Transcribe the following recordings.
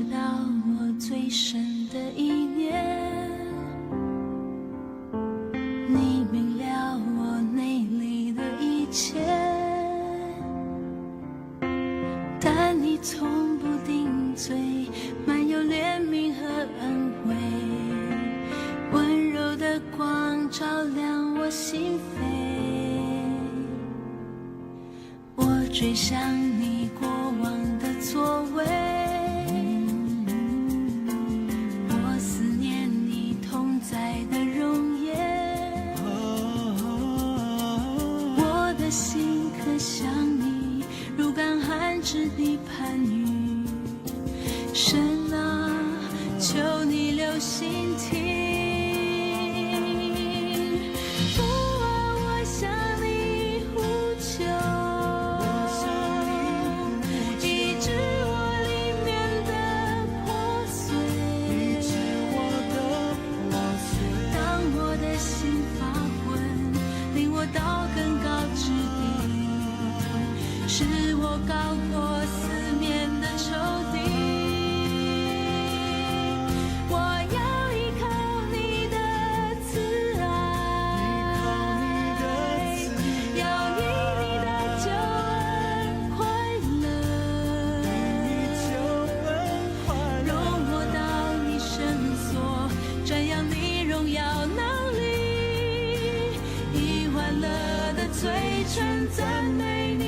知道我最深的意念，你明了我内里的一切，但你从不顶嘴，满有怜悯和恩惠，温柔的光照亮我心扉。我追想你过往的作为，我思念你同在的容颜，我的心可想你如干旱之地盼雨。神啊，求你留心听，父啊，我向你呼求，医治我里面的破碎，当我的心发昏，领我到更高之地，使我高过四面的仇敌。嘴唇赞美你，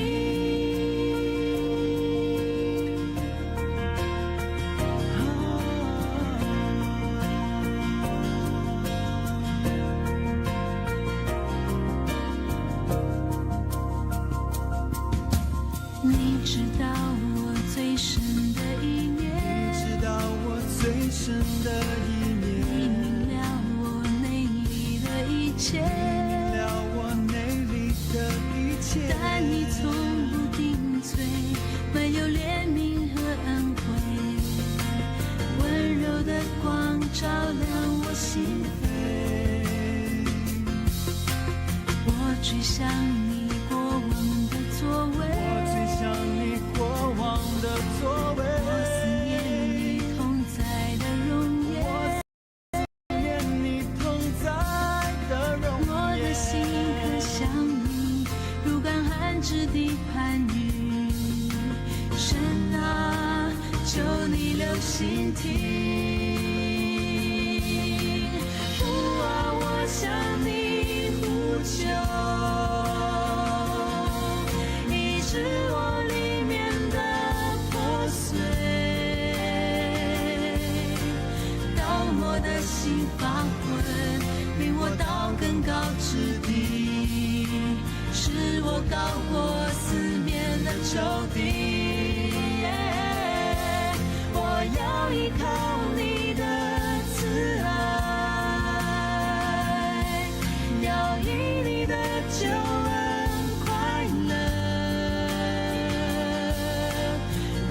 你知道我最深的意念，你明了我内里的一切，但你从不顶嘴，满有怜悯和恩惠，温柔的光照亮我心扉。我追想你过往的作为，我思念你同在的容颜，我的心可想你如干旱之地盼雨。神啊，求你留心听，父啊，我向你呼求，医治我里面的破碎，当我的心发昏，领我到更高之地，使我高过四面的仇敌。我要依靠你的慈爱，要以你的救恩快乐，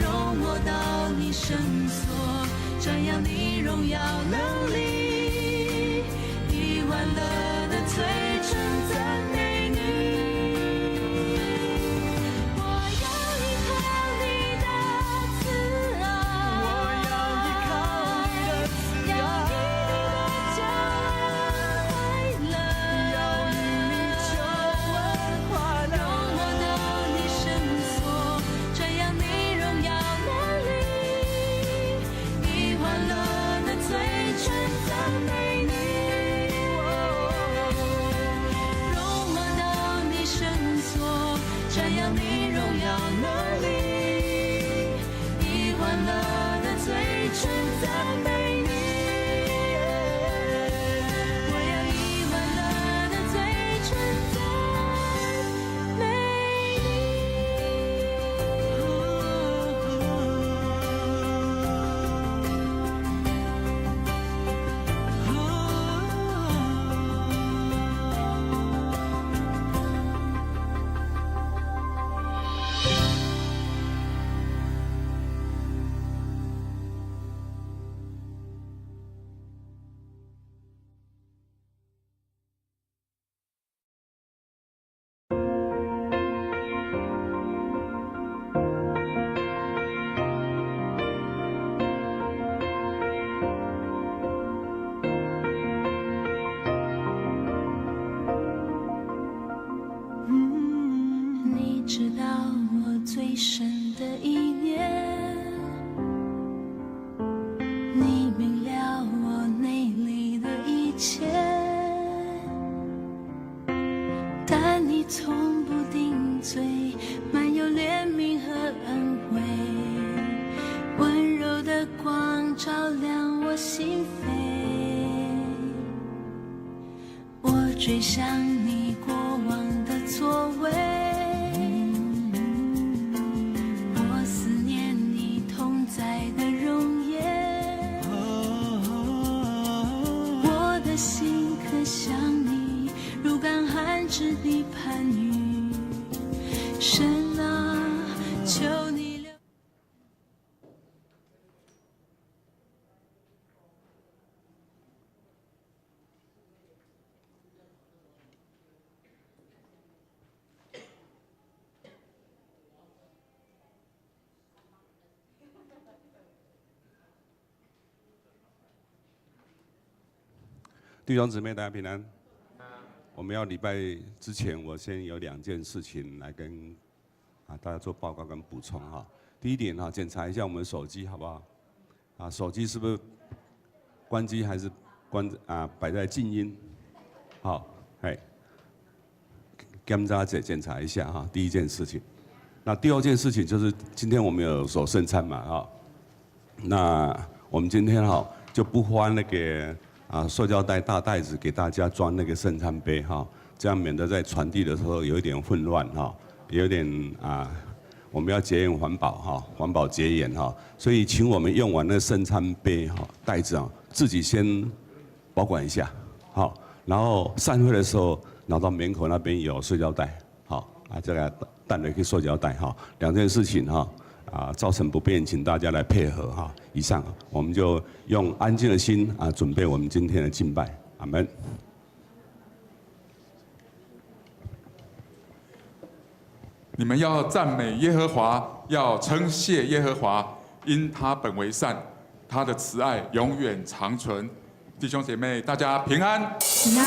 容我到你圣所，瞻仰你荣耀能力，以欢乐的嘴唇赞美你。切，但你从不顶嘴，满有怜悯和恩惠，温柔的光照亮我心扉。我追想你过往的座位，我思念你同在的容颜，我的心可想你，如干旱之地盼雨。神啊，求你留。弟兄姊妹，大家平安。我们要礼拜之前，我先有2件事情来跟大家做报告跟补充哈。第一点哈，检查一下我们手机好不好？手机是不是关机还是摆在静音？好，检查一下哈。第一件事情，那第二件事情就是今天我们有守圣餐嘛哈。那我们今天哈就不花那个。塑胶袋大袋子给大家装那个圣餐杯哈，这样免得在传递的时候有一点混乱哈，有点我们要节约环保哈，环保节盐哈，所以请我们用完那圣餐杯哈袋子自己先保管一下好，然后散会的时候拿到门口那边有塑胶袋好这个带了一个塑胶袋哈，2件事情哈。造成不便，请大家来配合哈。以上，我们就用安静的心准备我们今天的敬拜。阿门。你们要赞美耶和华，要称谢耶和华，因他本为善，他的慈爱永远长存。弟兄姐妹，大家平安。平安。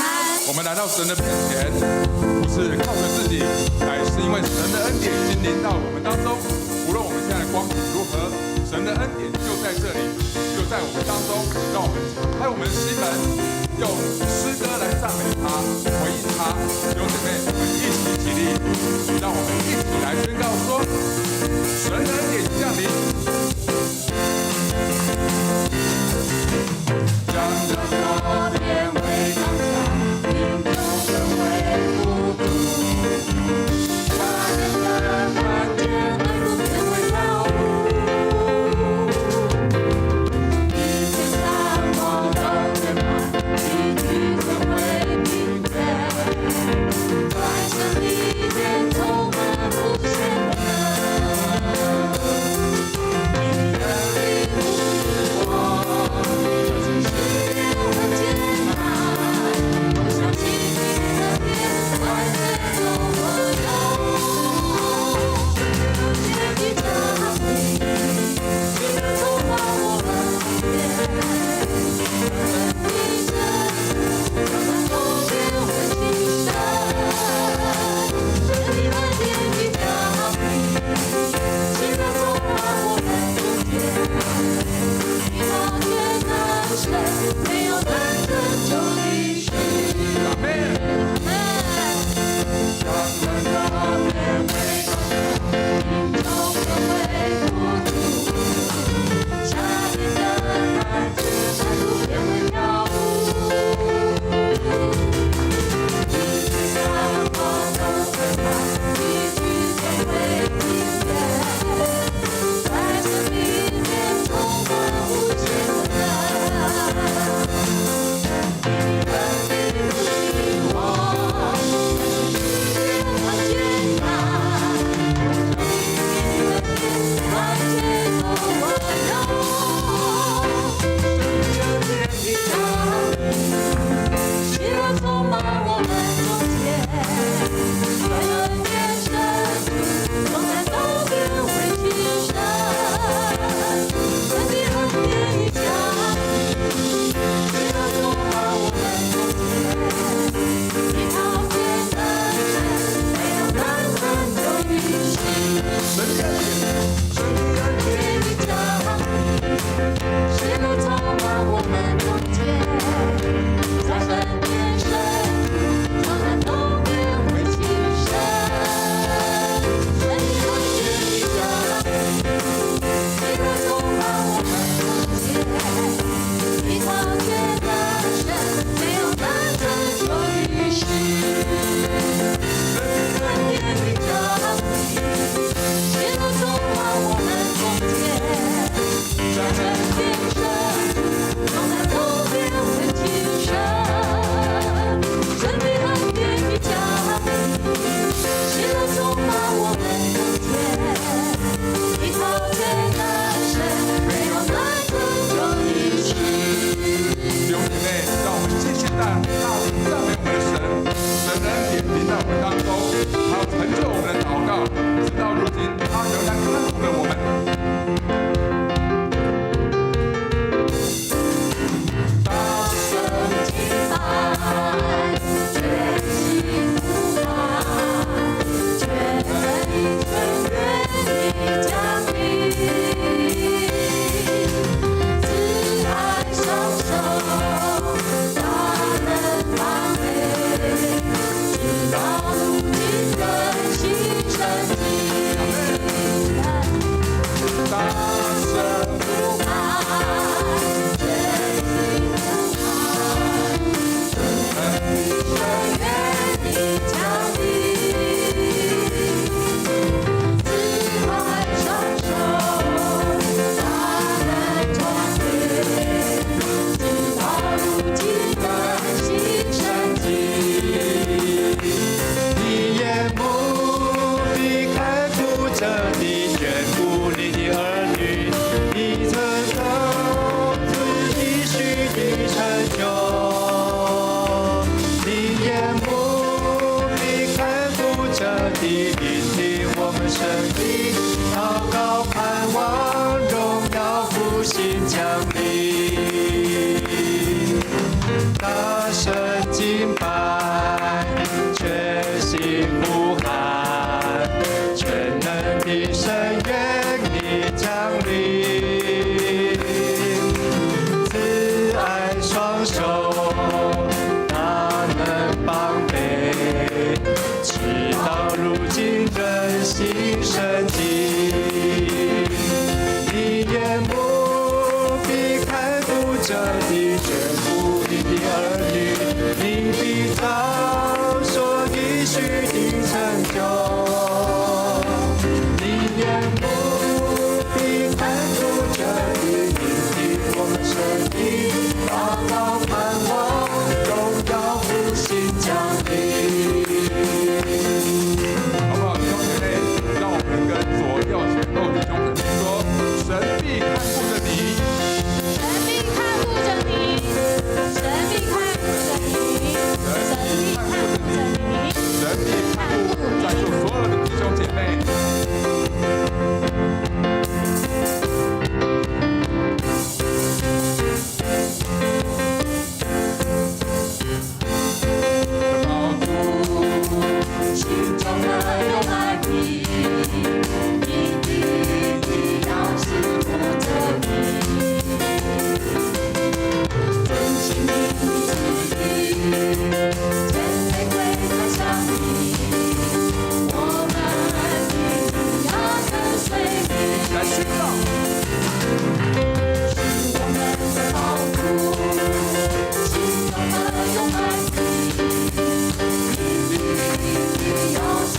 我们来到神的面前，不是靠着自己，乃是因为神的恩典已经临到我们当中。无论我们现在的光景如何，神的恩典就在这里，就在我们当中。让我们敞开我们的心门，用诗歌来赞美他，回应他。弟兄姐妹，我们一起起立，让我们一起来宣告说：神的恩典降临。将这河变为刚强，引诱人为孤独。他的看见为不变为造物，一切盼望都变满，一句成为平原，在神里面充满无限的。临，大声敬拜，全心呼喊，全能的神愿你降临，慈爱双手，大能帮备，直到如今人心神经。你眼目必看顾着你眷顾你的儿女，你必早说你许的成就。你眼目必看顾着你，听我们声音，祷告盼望，荣耀复兴降临。好不好？弟兄姐妹，让我们跟左右前后弟兄姊妹说：神必看顾着你，神必看顾着你，神必看顾着你，神必看顾着你，神必看顾在座所有的弟兄姐妹。心中的有爱你，一定要是护着你，遵行你的旨意，谦卑归在上你，我们一定要跟随你，来宣告，是我们的保护，心中的有爱你，一定要是护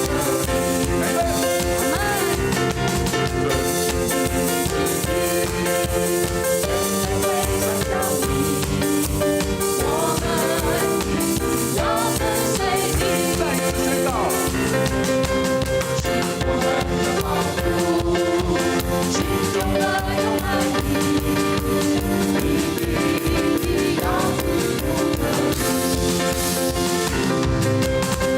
着你。来吧。宣告，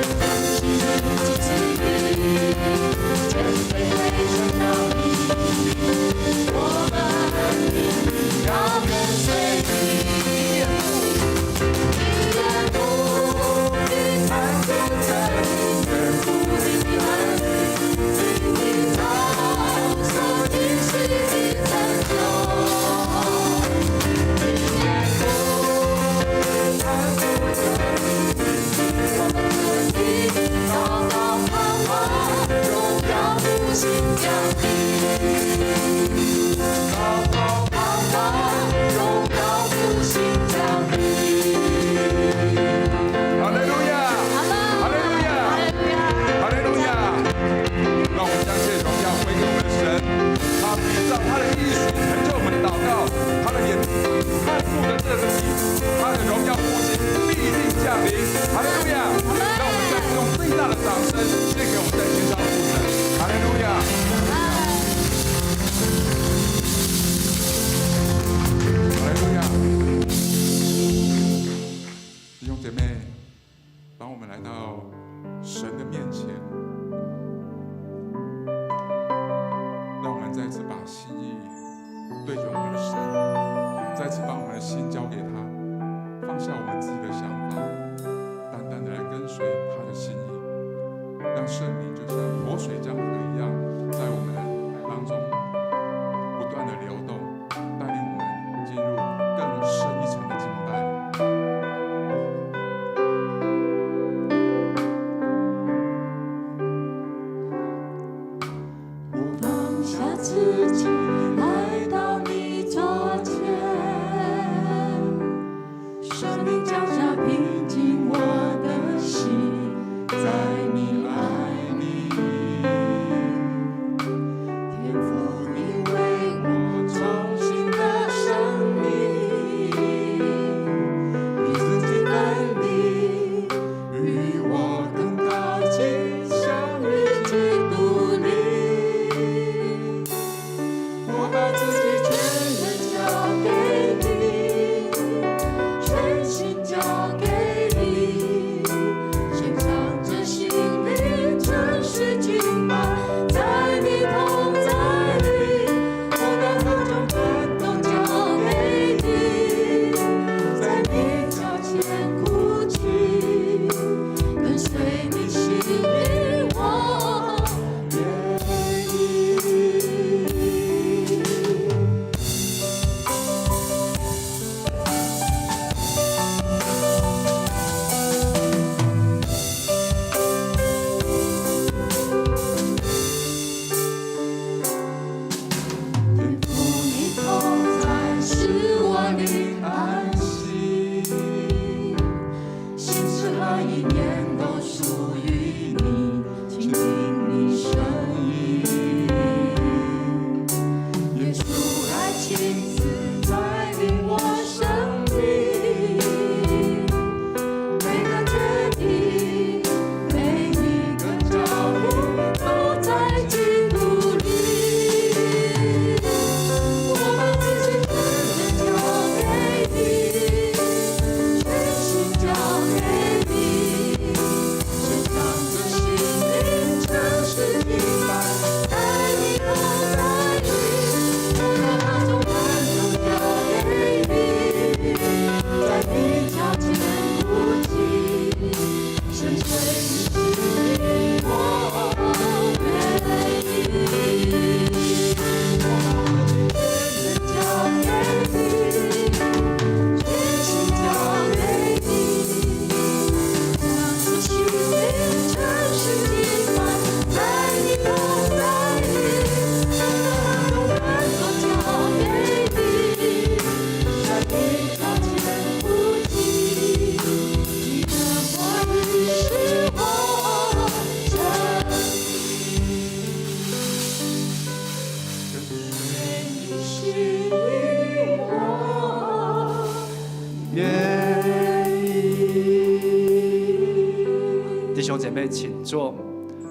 弟兄姐妹，请坐。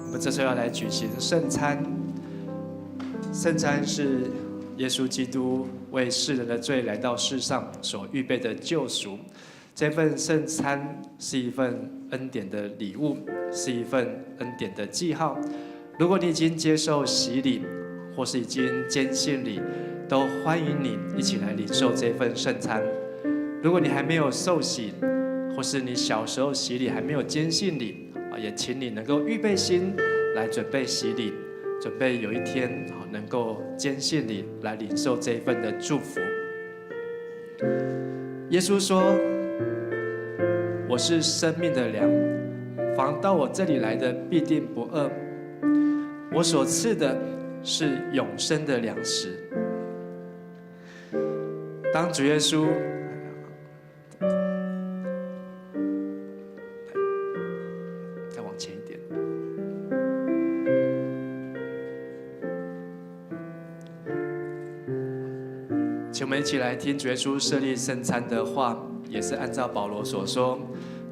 我们这时候要来举行圣餐。圣餐是耶稣基督为世人的罪来到世上所预备的救赎。这份圣餐是一份恩典的礼物，是一份恩典的记号。如果你已经接受洗礼，或是已经坚信礼，都欢迎你一起来领受这份圣餐。如果你还没有受洗，或是你小时候洗礼还没有坚信礼，也请你能够预备心来准备洗礼，准备有一天能够坚信礼来领受这一份的祝福。耶稣说：“我是生命的粮，凡到我这里来的必定不饿。我所赐的是永生的粮食。”当主耶稣再往前一点，请我们一起来听主耶稣设立圣餐的话，也是按照保罗所说，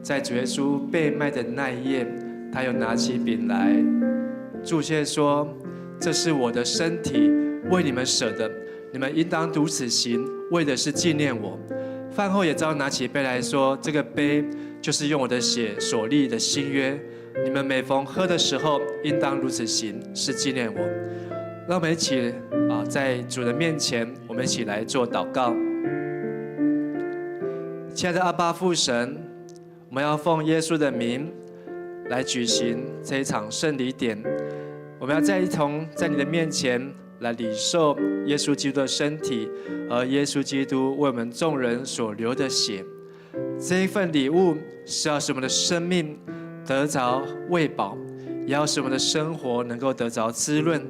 在主耶稣被卖的那一夜，他又拿起饼来，祝谢说：“这是我的身体，为你们舍的，你们应当如此行，为的是纪念我。”饭后也照拿起杯来说：“这个杯就是用我的血所立的新约，你们每逢喝的时候，应当如此行，是纪念我。”让我们一起在主的面前，我们一起来做祷告。亲爱的阿爸父神，我们要奉耶稣的名来举行这一场圣礼典，我们要再一同在你的面前来领受耶稣基督的身体，而耶稣基督为我们众人所流的血。这一份礼物是要使我们的生命得着喂饱，也要使我们的生活能够得着滋润，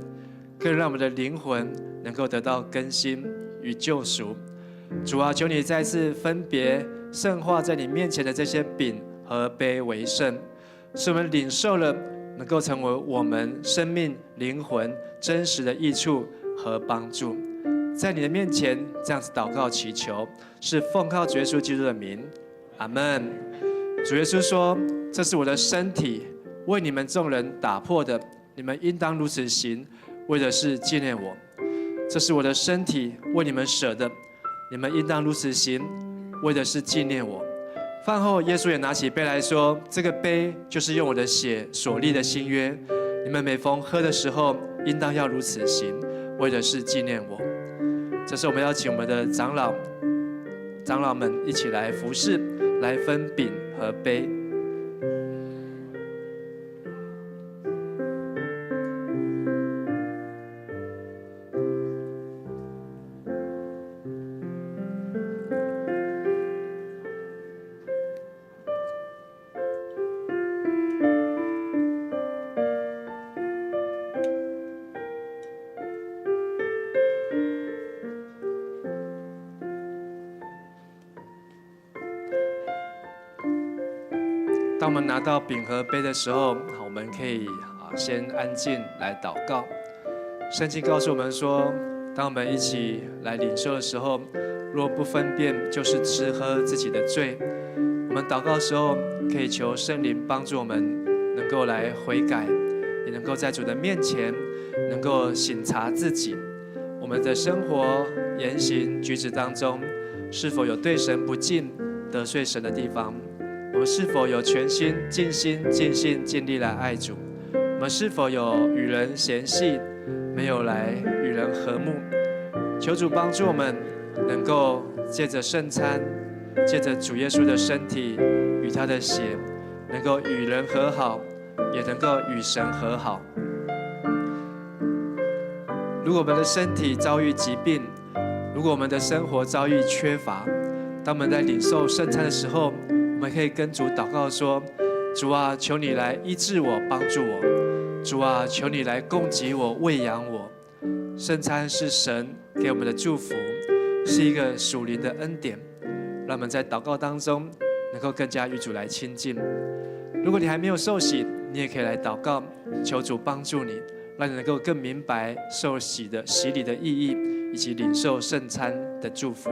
更让我们的灵魂能够得到更新与救赎。主啊，求你再次分别圣化在你面前的这些饼和杯为圣，使我们领受了能够成为我们生命灵魂真实的益处和帮助。在你的面前这样子祷告祈求，是奉靠主耶稣基督的名，阿们。主耶稣说：“这是我的身体，为你们众人打破的，你们应当如此行，为的是纪念我。这是我的身体，为你们舍的，你们应当如此行，为的是纪念我。”饭后，耶稣也拿起杯来说：“这个杯就是用我的血所立的新约，你们每逢喝的时候，应当要如此行，为的是纪念我。”这是我们要请我们的长老们一起来服侍，来分饼和杯。当我们拿到饼和杯的时候，我们可以先安静来祷告。圣经告诉我们说，当我们一起来领受的时候，若不分辨，就是吃喝自己的罪。我们祷告的时候，可以求圣灵帮助我们，能够来悔改，也能够在主的面前，能够省察自己，我们的生活、言行举止当中，是否有对神不敬、得罪神的地方？我们是否有全心、尽心、尽性、尽力来爱主？我们是否有与人嫌隙，没有来与人和睦？求主帮助我们，能够借着圣餐，借着主耶稣的身体与他的血，能够与人和好，也能够与神和好。如果我们的身体遭遇疾病，如果我们的生活遭遇缺乏，当我们在领受圣餐的时候，我们可以跟主祷告说：“主啊，求你来医治我，帮助我。主啊，求你来供给我，喂养我。”圣餐是神给我们的祝福，是一个属灵的恩典，让我们在祷告当中能够更加与主来亲近。如果你还没有受洗，你也可以来祷告，求主帮助你，让你能够更明白受洗礼的意义，以及领受圣餐的祝福。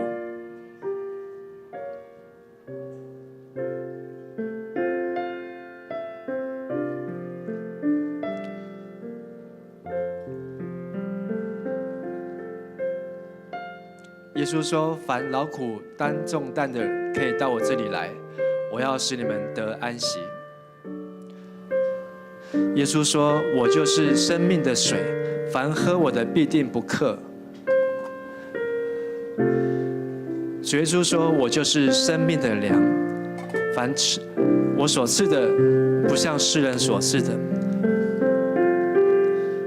稣说：“凡劳苦担重担的人，可以到我这里来，我要使你们得安息。”耶稣说：“我就是生命的水，凡喝我的必定不渴。”主耶稣说：“我就是生命的粮，凡吃我所赐的，不像世人所赐的。”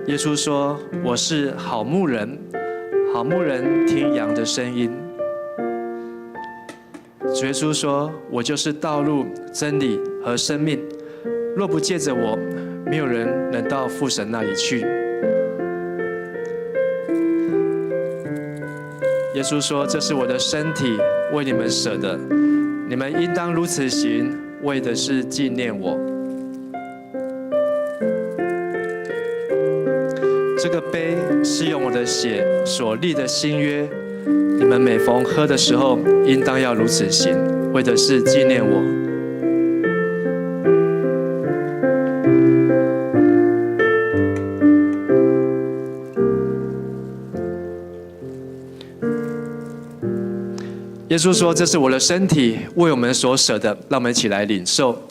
耶稣说：“我是好牧人，好牧人听羊的声音。”主耶稣说：“我就是道路、真理和生命，若不借着我，没有人能到父神那里去。”耶稣说：“这是我的身体，为你们舍的，你们应当如此行，为的是纪念我。”这个杯是用我的血所立的新约，你们每逢喝的时候，应当要如此行，为的是纪念我。耶稣说：“这是我的身体，为我们所舍的，让我们一起来领受。”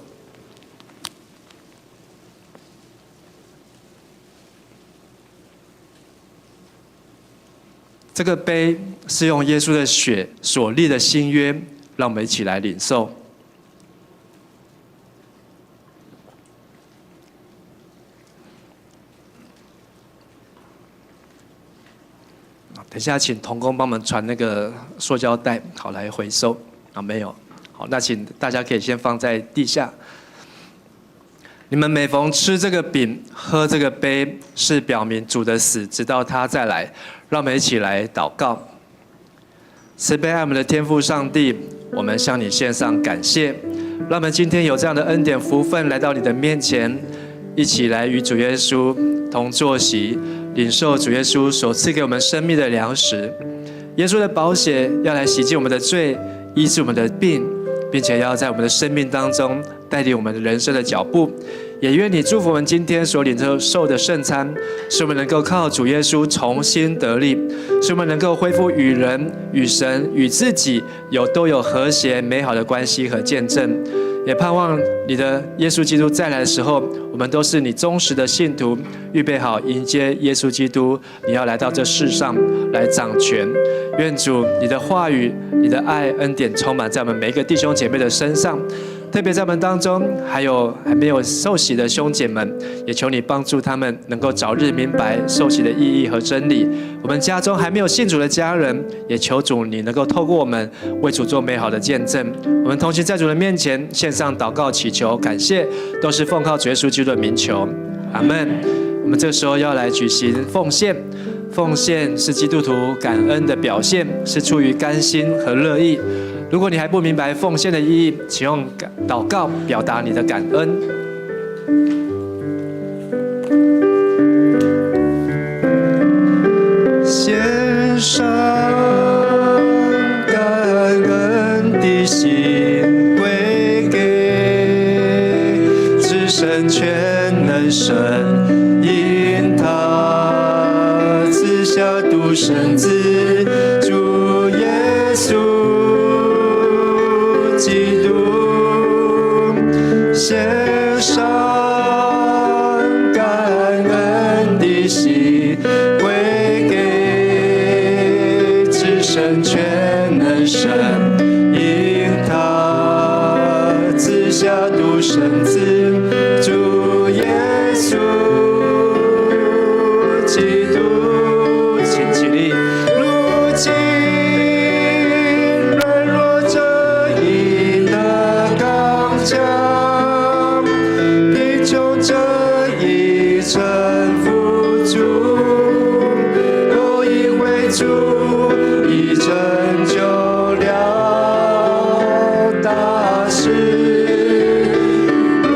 这个杯是用耶稣的血所立的新约，让我们一起来领受。等一下，请同工帮我们传那个塑胶袋，好来回收。没有，好，那请大家可以先放在地下。你们每逢吃这个饼、喝这个杯，是表明主的死，直到他再来。让我们一起来祷告。慈悲爱我们的天父上帝，我们向你献上感谢，让我们今天有这样的恩典福分来到你的面前，一起来与主耶稣同坐席，领受主耶稣所赐给我们生命的粮食。耶稣的宝血要来洗净我们的罪，医治我们的病，并且要在我们的生命当中带领我们人生的脚步。也愿你祝福我们今天所领受的圣餐，使我们能够靠主耶稣重新得力，使我们能够恢复与人、与神、与自己都有和谐美好的关系和见证。也盼望你的耶稣基督再来的时候，我们都是你忠实的信徒，预备好迎接耶稣基督，你要来到这世上来掌权。愿主你的话语、你的爱、恩典充满在我们每一个弟兄姐妹的身上。特别在我们当中还没有受洗的兄姐们，也求你帮助他们能够早日明白受洗的意义和真理。我们家中还没有信主的家人，也求主你能够透过我们为主做美好的见证。我们同心在主的面前献上祷告、祈求、感谢，都是奉靠主耶稣基督的名求，阿们。我们这个时候要来举行奉献，奉献是基督徒感恩的表现，是出于甘心和乐意。如果你还不明白奉献的意义，请用祷告表达你的感恩。献上感恩的心归给至神全能神，因他赐下独生子主耶稣基督，献上感恩的心归给至神全能神，因他赐下独生子主耶稣基督，请起立。如今贫穷这一臣服主，有一位主已成就了大事。如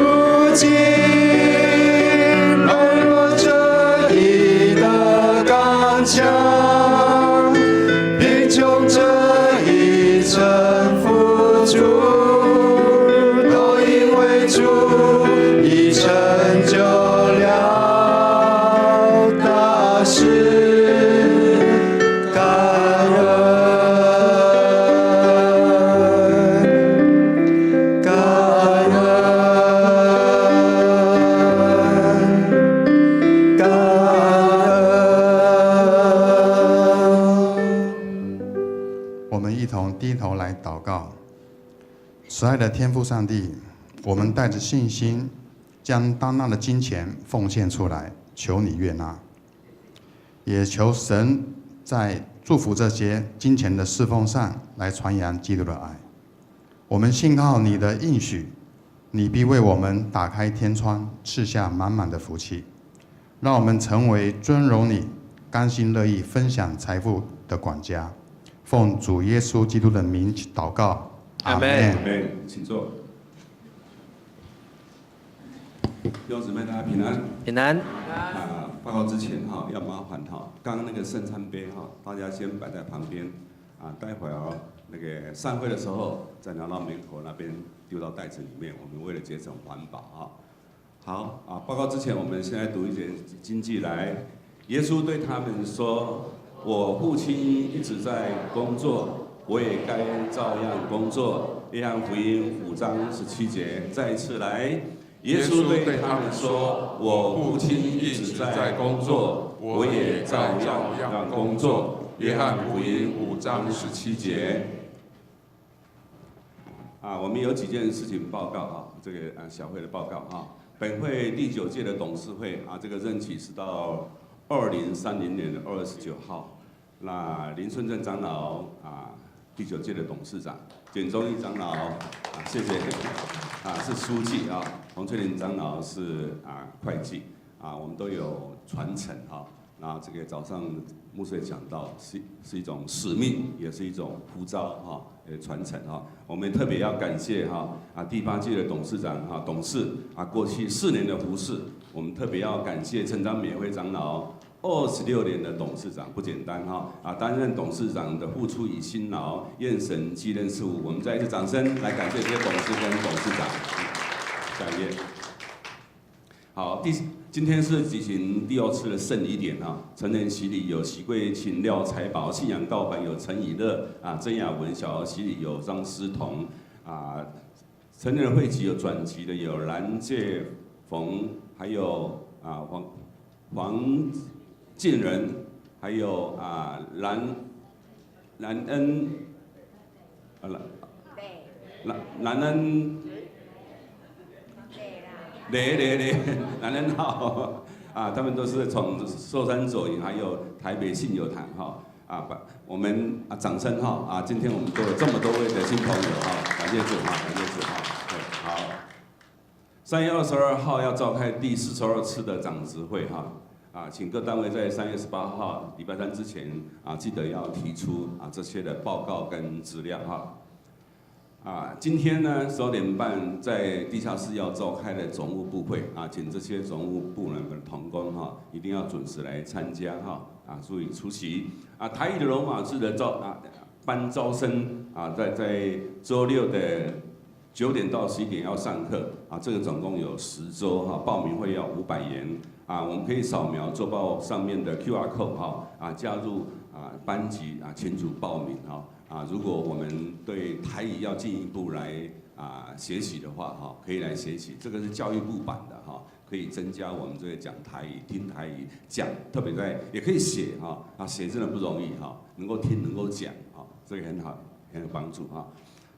我们一同低头来祷告。慈爱的天父上帝，我们带着信心，将当纳的金钱奉献出来，求你悦纳，也求神在祝福这些金钱的侍奉上来传扬基督的爱。我们信靠你的应许，你必为我们打开天窗，赐下满满的福气，让我们成为尊荣你、甘心乐意分享财富的管家。奉主耶稣基督的名祷告，阿们。阿们，请坐。弟兄姊妹，大家平安。平安。报告之前要麻烦刚刚那个圣餐杯大家先摆在旁边待会儿那个散会的时候再拿到门口那边丢到袋子里面。我们为了节省环保好报告之前，我们现在读一节经句来。耶稣对他们说：“我父亲一直在工作，我也该照样工作。”约翰福音5章17节，再一次来。耶稣对他们说：“我父亲一直在工作，我也照样工作。”约翰福音5章17节。我们有几件事情报告这个小会的报告本会第9届的董事会这个任期是到2030年的2月19号。那林顺正长老第9届的董事长，简忠义长老谢谢是书记洪翠玲长老是会计我们都有传承那这个早上牧师也讲到，是一种使命，也是一种呼召传承我们特别要感谢第8届的董事长董事过去4年的服侍，我们特别要感谢陈章美辉长老26年的董事长，不简单担任董事长的付出与辛劳，愿神继任事务。我们再一次掌声来感谢这些董事跟董事长。下一页。好，今天是举行第2次的圣礼典成人洗礼有席贵勤廖财宝，信仰告白有陈以乐曾雅文，小儿洗礼有张思彤成人会籍有转籍的有蓝介逢，还有黄进人，还有兰恩兰恩。男人好他们都是从寿山左营还有台北信友堂我们掌声今天我们都有这么多位的新朋友感谢主感谢主好。3月22号要召开第42次的长执会请各单位在3月18号礼拜3之前记得要提出这些的报告跟资料今天呢12点半在地下室要召开的总务部会请这些总务部门的同工一定要准时来参加注意出席台语的罗马字的班招生在周6的9点到11点要上课这个总共有10周报名费要500元我们可以扫描周报上面的 QR code 加入班级群组报名如果我们对台语要进一步来学习的话可以来学习，这个是教育部版的可以增加我们这个讲台语、听台语讲，特别在也可以写写真的不容易能够听能够讲这个很好，很有帮助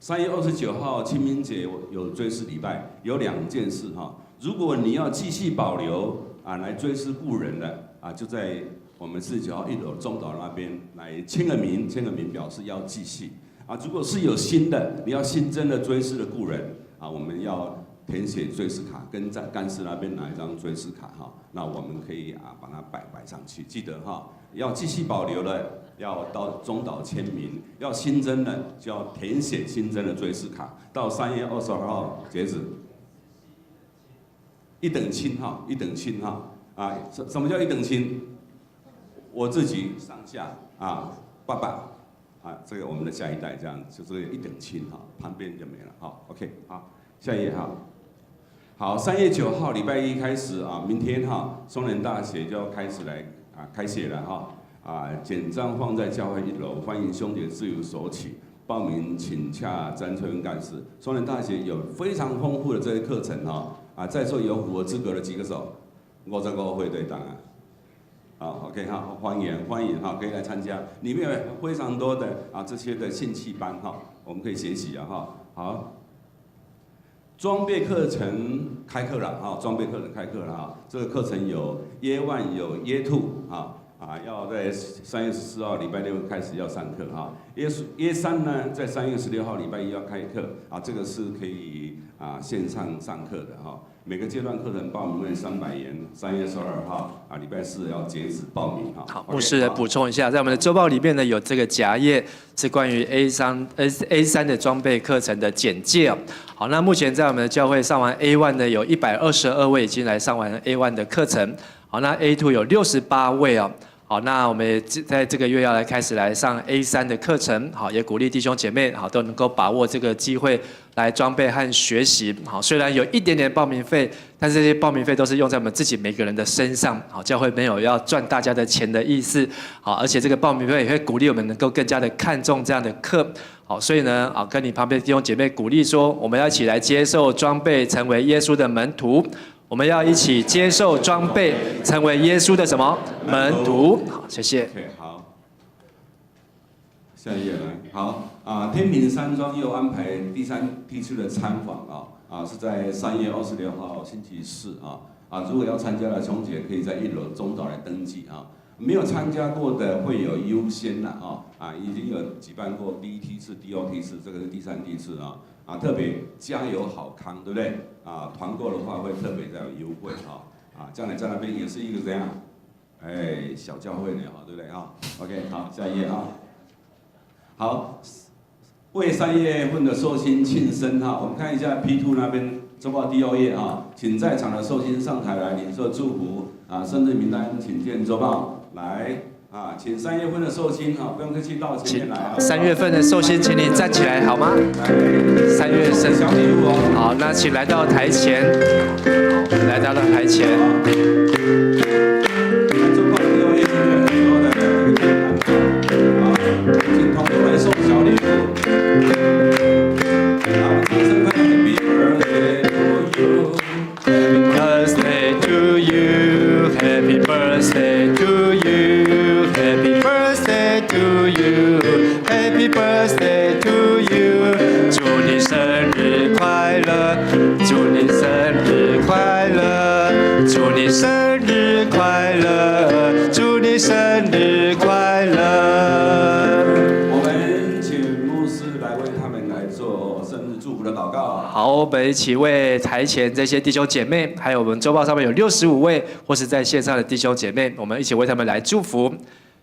3月29号清明节有追思礼拜，有2件事如果你要继续保留来追思故人的就在我们49号1楼中岛那边来签个名表示要继续如果是有新的，你要新增的追思的故人我们要填写追思卡，跟在干事那边拿一张追思卡那我们可以把它摆上去。记得要继续保留的要到中岛签名，要新增的就要填写新增的追思卡，到3月22号截止。一等亲什么叫一等亲？我自己上下爸爸这个我们的下一代这样，就这个一等亲旁边就没了OK 下一页好，3月9号礼拜1开始明天松仁大学就要开始来开学了简章放在教会1楼，欢迎兄弟自由索取，报名请洽詹翠文干事。松仁大学有非常丰富的这些课程在座有符合资格的举个手，55岁对当好 ，OK 哈，欢迎哈，可以来参加。里面有非常多的这些的兴趣班哈，我们可以学习哈。好，装备课程开课了哈，装备课程开课了哈。这个课程有Year 1有Year 2要在3月14号礼拜六开始要上课哈。Year 3呢，在3月16号礼拜1要开课这个是可以线上上课的哈。每个阶段课程报名费300元，3月12号礼拜4要截止报名哈。好，牧师来补充一下，在我们的周报里面呢有这个夹页是关于 A3 的装备课程的简介哦。好，那目前在我们的教会上完 A1 的有122位已经来上完 A1 的课程。好，那 A2 有68位哦。好，那我们也在这个月要来开始来上 A3 的课程，好，也鼓励弟兄姐妹好都能够把握这个机会来装备和学习。好，虽然有一点点报名费，但是这些报名费都是用在我们自己每个人的身上。好，教会没有要赚大家的钱的意思。好，而且这个报名费也会鼓励我们能够更加的看重这样的课。好，所以呢，跟你旁边的弟兄姐妹鼓励说，我们要一起来接受装备，成为耶稣的门徒。我们要一起接受装备，成为耶稣的什么门徒？好，谢谢。OK， 好，下一页来。好天平山庄又安排第3梯次的参访是在3月26号星期四如果要参加的兄姐可以在1楼中岛来登记没有参加过的会有优先已经有举办过第1梯次、第2梯次，这个是第3梯次特别加油好康，对不对？团购的话会特别再有优惠将来在那边也是一个怎样？小教会呢对不对？OK， 好，下一页好，为3月份的寿星庆生我们看一下 P2 那边周报第2页请在场的寿星上台来领受祝福生日名单请见周报来。请3月份的寿星不用客气，到前面来3月份的寿星，请你站起来好吗？3月生小礼物好，那请来到台前，来到台前。周报第2页里面很多的请同工来送小礼物。掌声欢迎 Happy birthday to you, Happy birthday to you, Happy birthday to you, Happy birthday to you. 祝你生日快乐，祝你生日快乐，祝你生日快乐，祝你生日快乐。我们请牧师来为他们来做生日祝福的祷告。好，我们一起为台前这些弟兄姐妹，还有我们周报上面有65位，或是在线上的弟兄姐妹，我们一起为他们来祝福。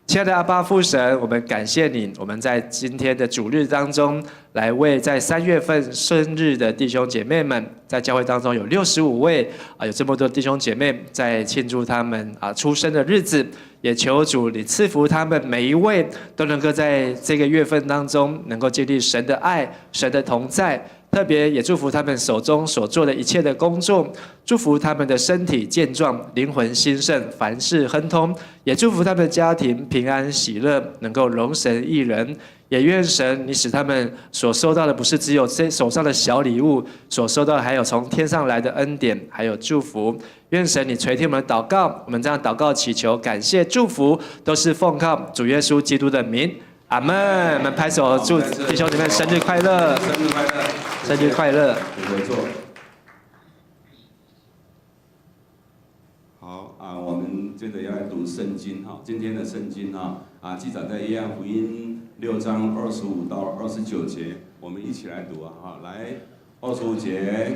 亲爱的阿爸父神，我们感谢你，我们在今天的主日当中，来为在3月份生日的弟兄姐妹们，在教会当中有65位有这么多弟兄姐妹在庆祝他们出生的日子，也求主你赐福他们每一位都能够在这个月份当中能够经历神的爱、神的同在。特别也祝福他们手中所做的一切的工作，祝福他们的身体健壮，灵魂兴盛，凡事亨通，也祝福他们的家庭平安喜乐，能够容神益人。也愿神你使他们所收到的不是只有这手上的小礼物，所收到的还有从天上来的恩典，还有祝福。愿神你垂听我们的祷告，我们这样祷告祈求，感谢祝福，都是奉靠主耶稣基督的名。阿们，我们拍手祝弟兄姊妹生日快乐，生日快乐，生日快乐。合作。好我们接着要来读圣经今天的圣经记载在约翰福音6章25到29节，我们一起来读来25节。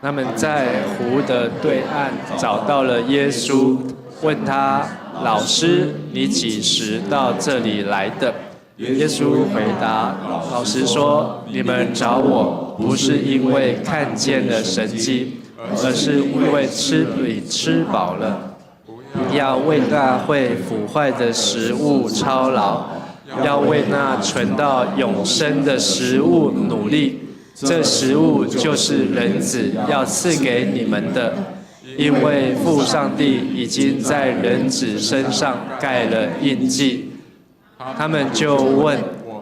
他们在湖的对岸找到了耶稣，问他：“老师，你几时到这里来的？”耶稣回答：“老实说，你们找我，不是因为看见了神迹，而是因为吃饼吃饱了。要为那会腐坏的食物操劳，要为那存到永生的食物努力。这食物就是人子要赐给你们的，因为父上帝已经在人子身上盖了印记。”他们就问：“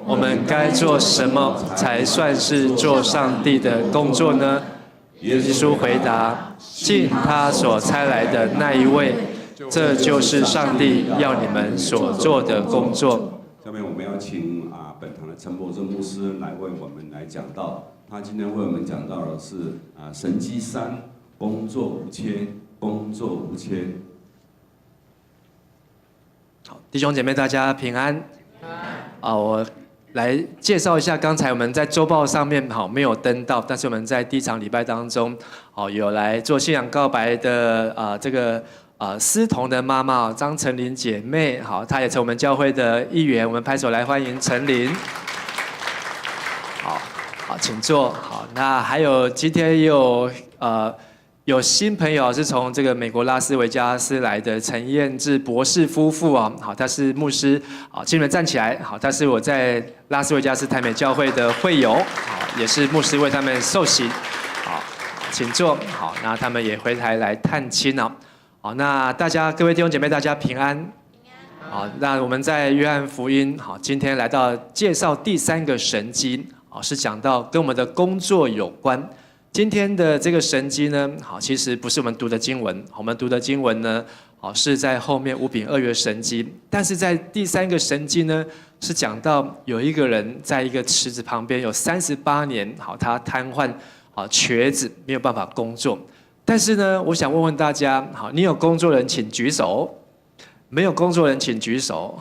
我们该做什么才算是做上帝的工作呢？”耶稣回答：“尽他所差来的那一位，这就是上帝要你们所做的工作。下面我们要请本堂的陈柏正牧师来为我们来讲道。他今天为我们讲到的是神机3，工作无缺，工作无缺。好，弟兄姐妹，大家平安。我来介绍一下，刚才我们在周报上面没有登到，但是我们在第一场礼拜当中有来做信仰告白的这个思彤的妈妈张成林姐妹，好，她也成我们教会的一员，我们拍手来欢迎成林。好，请坐。好，那还有今天也有新朋友是从这个美国拉斯维加斯来的陈彦志博士夫妇啊，好，他是牧师，好，请你们站起来，好，他是我在拉斯维加斯台美教会的会友，好，也是牧师为他们受洗，好，请坐，好，那他们也回台来探亲啊，好，那各位弟兄姐妹，大家平安。好，那我们在约翰福音，好，今天来到介绍第3个神迹，好，是讲到跟我们的工作有关。今天的这个神迹呢，好，其实不是我们读的经文，我们读的经文呢，好，是在后面5饼2鱼神迹，但是在第3个神迹呢，是讲到有一个人在一个池子旁边有38年，好，他瘫痪，好，瘸子，没有办法工作。但是呢，我想问问大家，好，你有工作的人请举手，没有工作的人请举手。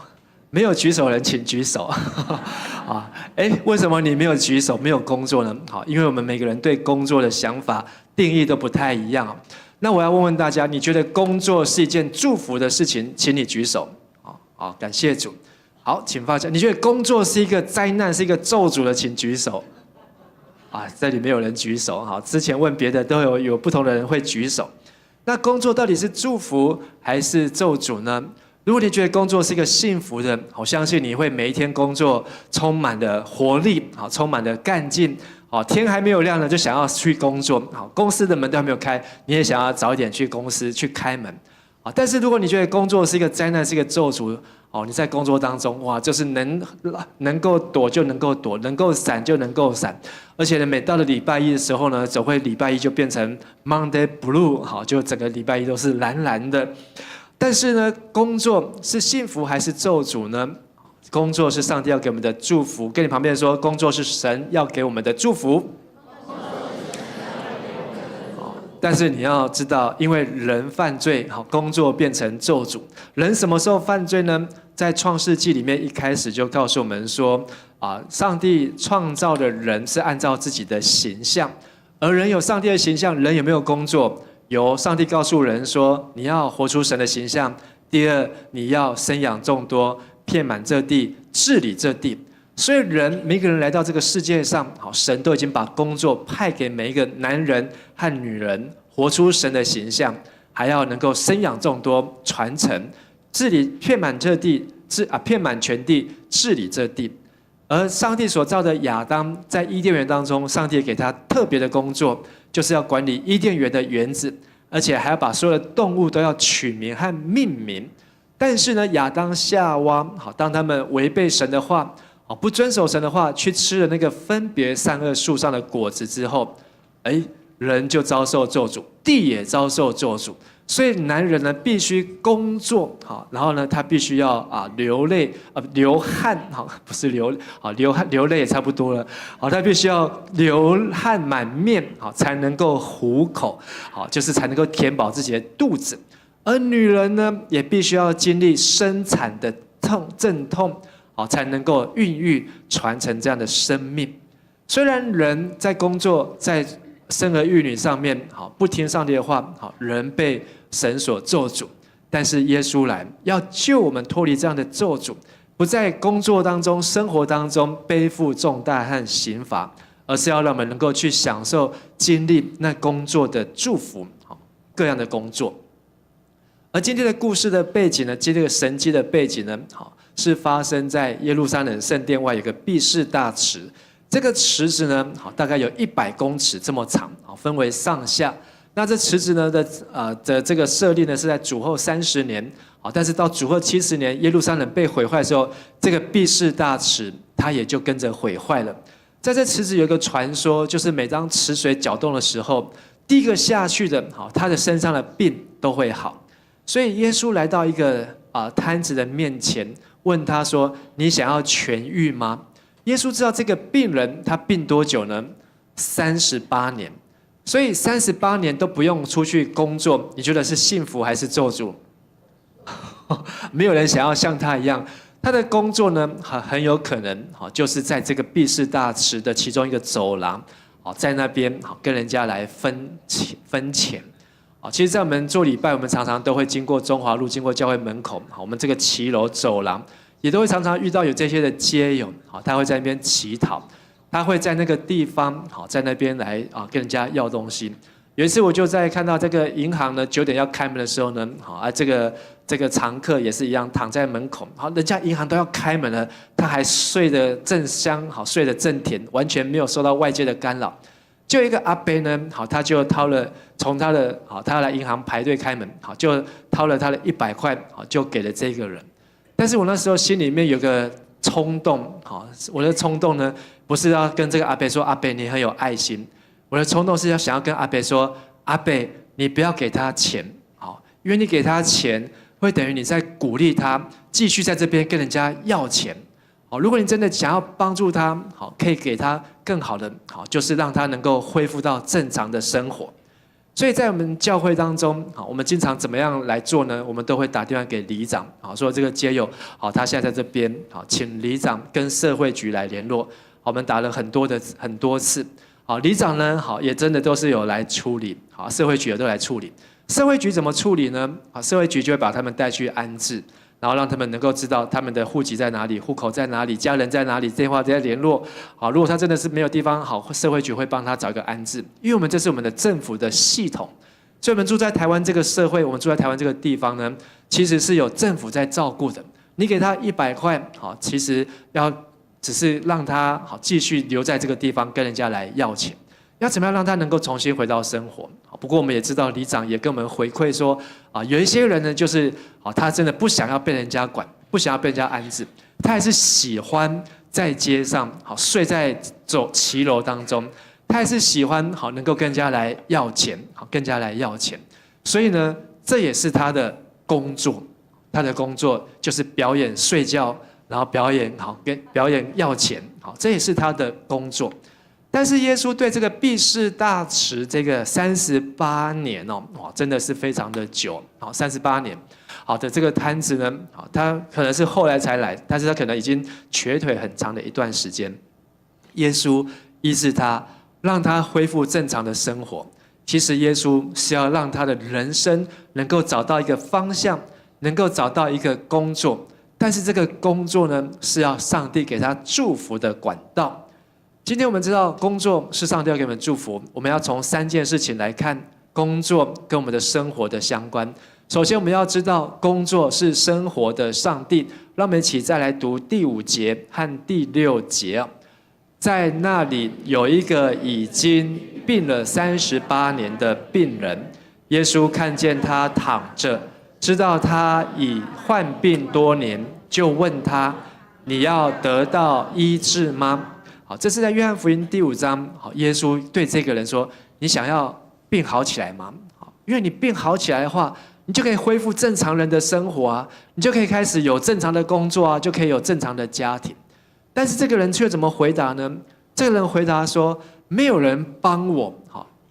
没有举手的人请举手。为什么你没有举手，没有工作呢？好，因为我们每个人对工作的想法定义都不太一样。那我要问问大家，你觉得工作是一件祝福的事情，请你举手。好，感谢主。好，请发现，你觉得工作是一个灾难，是一个咒诅的，请举手。这里没有人举手。好，之前问别的都有不同的人会举手。那工作到底是祝福还是咒诅呢？如果你觉得工作是一个幸福的，我相信你会每一天工作充满了活力，好，充满了干劲，好，天还没有亮呢就想要去工作，好，公司的门都还没有开，你也想要早一点去公司去开门，好，但是如果你觉得工作是一个灾难，是一个咒诅，你在工作当中，哇，就是能够躲就能够躲，能够闪就能够闪，而且呢，每到了礼拜一的时候呢，总会礼拜一就变成 Monday Blue， 好，就整个礼拜一都是蓝蓝的。但是呢，工作是幸福还是咒诅呢？工作是上帝要给我们的祝福。跟你旁边说，工作是神要给我们的祝福。但是你要知道，因为人犯罪，好，工作变成咒诅。人什么时候犯罪呢？在创世纪里面一开始就告诉我们说，上帝创造的人是按照自己的形象，而人有上帝的形象，人有没有工作？有，上帝告诉人说，你要活出神的形象。第二，你要生养众多，遍满这地，治理这地。所以每个人来到这个世界上，好，神都已经把工作派给每一个男人和女人，活出神的形象，还要能够生养众多，传承，治理，遍满这地，遍满全地，治理这地。而上帝所造的亚当，在伊甸园当中，上帝给他特别的工作，就是要管理伊甸园的园子，而且还要把所有的动物都要取名和命名。但是呢，亚当夏娃，好，当他们违背神的话，不遵守神的话，去吃了那个分别善恶树上的果子之后，人就遭受咒诅，地也遭受咒诅。所以男人呢必须工作，好，然后呢他必须要流泪，流汗，好，不是流泪也差不多了，好，他必须要流汗满面，好，才能够糊口，好，就是才能够填饱自己的肚子。而女人呢也必须要经历生产的阵痛，好，才能够孕育传承这样的生命。虽然人在工作在生儿育女上面，好，不听上帝的话，好，人被神所咒诅，但是耶稣来要救我们脱离这样的咒诅，不在工作当中、生活当中背负重担和刑罚，而是要让我们能够去享受、经历那工作的祝福，各样的工作。而今天的故事的背景呢，今天的神迹的背景呢，是发生在耶路撒冷圣殿外有个毕士大池。这个池子呢，大概有100公尺这么长，分为上下。那这池子呢的这个设立呢是在主后30年，但是到主后70年，耶路撒冷被毁坏的时候，这个毕士大池它也就跟着毁坏了。在这池子有一个传说，就是每当池水搅动的时候，第一个下去的，他的身上的病都会好。所以耶稣来到一个摊子的面前，问他说：“你想要痊愈吗？”耶稣知道这个病人他病多久呢？38年。所以38年都不用出去工作，你觉得是幸福还是咒诅？没有人想要像他一样。他的工作呢，很有可能就是在这个毕士大池的其中一个走廊，在那边跟人家来分钱。其实，在我们做礼拜，我们常常都会经过中华路，经过教会门口，我们这个骑楼走廊，也都会常常遇到有这些的街友，他会在那边乞讨，他会在那个地方，在那边来跟人家要东西。有一次，我就在看到这个银行呢9点要开门的时候呢，这个常客也是一样躺在门口，人家银行都要开门了，他还睡得正香，睡得正甜，完全没有受到外界的干扰。就一个阿伯呢，他就掏了从他要来银行排队开门，就掏了他的100块，就给了这个人。但是我那时候心里面有个冲动，我的冲动呢，不是要跟这个阿伯说阿伯你很有爱心，我的冲动是想要跟阿伯说，阿伯你不要给他钱，因为你给他钱会等于你在鼓励他继续在这边跟人家要钱。如果你真的想要帮助他，可以给他更好的，就是让他能够恢复到正常的生活。所以在我们教会当中，我们经常怎么样来做呢？我们都会打电话给里长，说这个街友，他现在在这边，请里长跟社会局来联络。我们打了很多次，里长呢，也真的都是有来处理，社会局也都来处理。社会局怎么处理呢？社会局就会把他们带去安置。然后让他们能够知道他们的户籍在哪里、户口在哪里、家人在哪里、电话在联络。如果他真的是没有地方好，社会局会帮他找一个安置，因为我们这是我们的政府的系统，所以我们住在台湾这个社会，我们住在台湾这个地方呢，其实是有政府在照顾的。你给他100块，其实只是让他继续留在这个地方跟人家来要钱。要怎么样让他能够重新回到生活？不过我们也知道，里长也跟我们回馈说，有一些人呢，就是他真的不想要被人家管，不想要被人家安置，他还是喜欢在街上睡在骑楼当中，他还是喜欢能够跟人家来要钱，跟人家来要钱。所以呢，这也是他的工作，他的工作就是表演睡觉，然后表演要钱，这也是他的工作。但是耶稣对这个毕士大池这个38年真的是非常的久，38年的这个摊子呢，他可能是后来才来，但是他可能已经瘸腿很长的一段时间。耶稣医治他，让他恢复正常的生活。其实耶稣是要让他的人生能够找到一个方向，能够找到一个工作，但是这个工作呢，是要上帝给他祝福的管道。今天我们知道工作是上帝要给我们祝福，我们要从3件事情来看工作跟我们的生活的相关。首先我们要知道工作是生活的上帝，让我们一起再来读第5节和第6节。在那里有一个已经病了38年的病人，耶稣看见他躺着，知道他已患病多年，就问他：你要得到医治吗？这是在约翰福音第5章，耶稣对这个人说：你想要病好起来吗？因为你病好起来的话，你就可以恢复正常人的生活啊，你就可以开始有正常的工作啊，就可以有正常的家庭。但是这个人却怎么回答呢？这个人回答说：没有人帮我。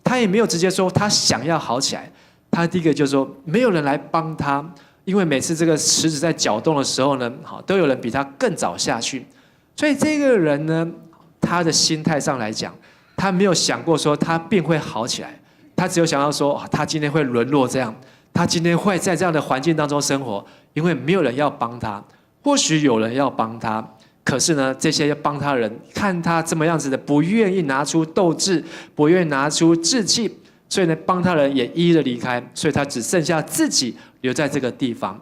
他也没有直接说他想要好起来，他第一个就说没有人来帮他，因为每次这个池子在搅动的时候呢，都有人比他更早下去。所以这个人呢，他的心态上来讲，他没有想过说他病会好起来，他只有想要说他今天会沦落这样，他今天会在这样的环境当中生活，因为没有人要帮他。或许有人要帮他，可是呢，这些要帮他的人看他这么样子的，不愿意拿出斗志，不愿意拿出志气，所以呢，帮他的人也一一的离开，所以他只剩下自己留在这个地方。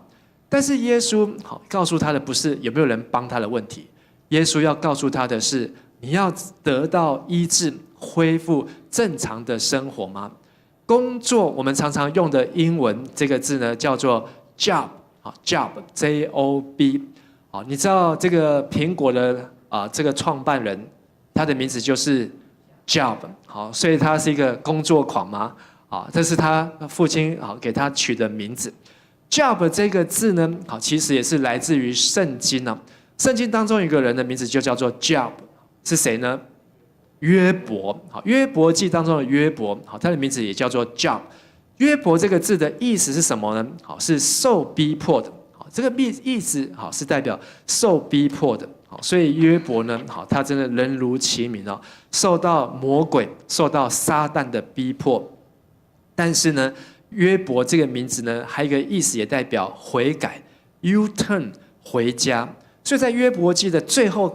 但是耶稣告诉他的不是有没有人帮他的问题，耶稣要告诉他的是，你要得到医治，恢复正常的生活吗？工作我们常常用的英文这个字呢，叫做 job，job J-O-B。你知道这个苹果的这个创办人，他的名字就是 Job， 所以他是一个工作狂吗？这是他父亲给他取的名字。Job 这个字呢，好，其实也是来自于圣经啊。圣经当中有一个人的名字就叫做 Job， 是谁呢？约伯。好，约伯记当中的约伯，好，他的名字也叫做 Job。约伯这个字的意思是什么呢？好，是受逼迫的。好，这个意思好是代表受逼迫的。好，所以约伯呢，好，他真的人如其名哦，受到魔鬼、受到撒旦的逼迫。但是呢，约伯这个名字呢，还有一个意思也代表悔改 ，U-turn 回家。所以在约伯记的最后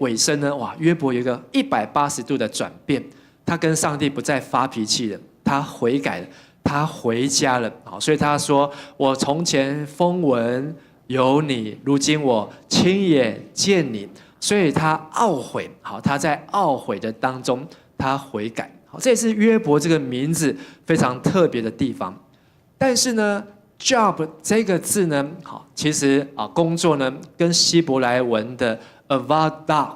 尾声呢，哇，约伯有一个180度的转变，他跟上帝不再发脾气了，他悔改了，他回家了。好，所以他说：“我从前风闻有你，如今我亲眼见你。”所以他懊悔，好，他在懊悔的当中，他悔改。好，这也是约伯这个名字非常特别的地方。但是呢， Job 这个字呢，好，其实工作呢，跟希伯来文的 avodah，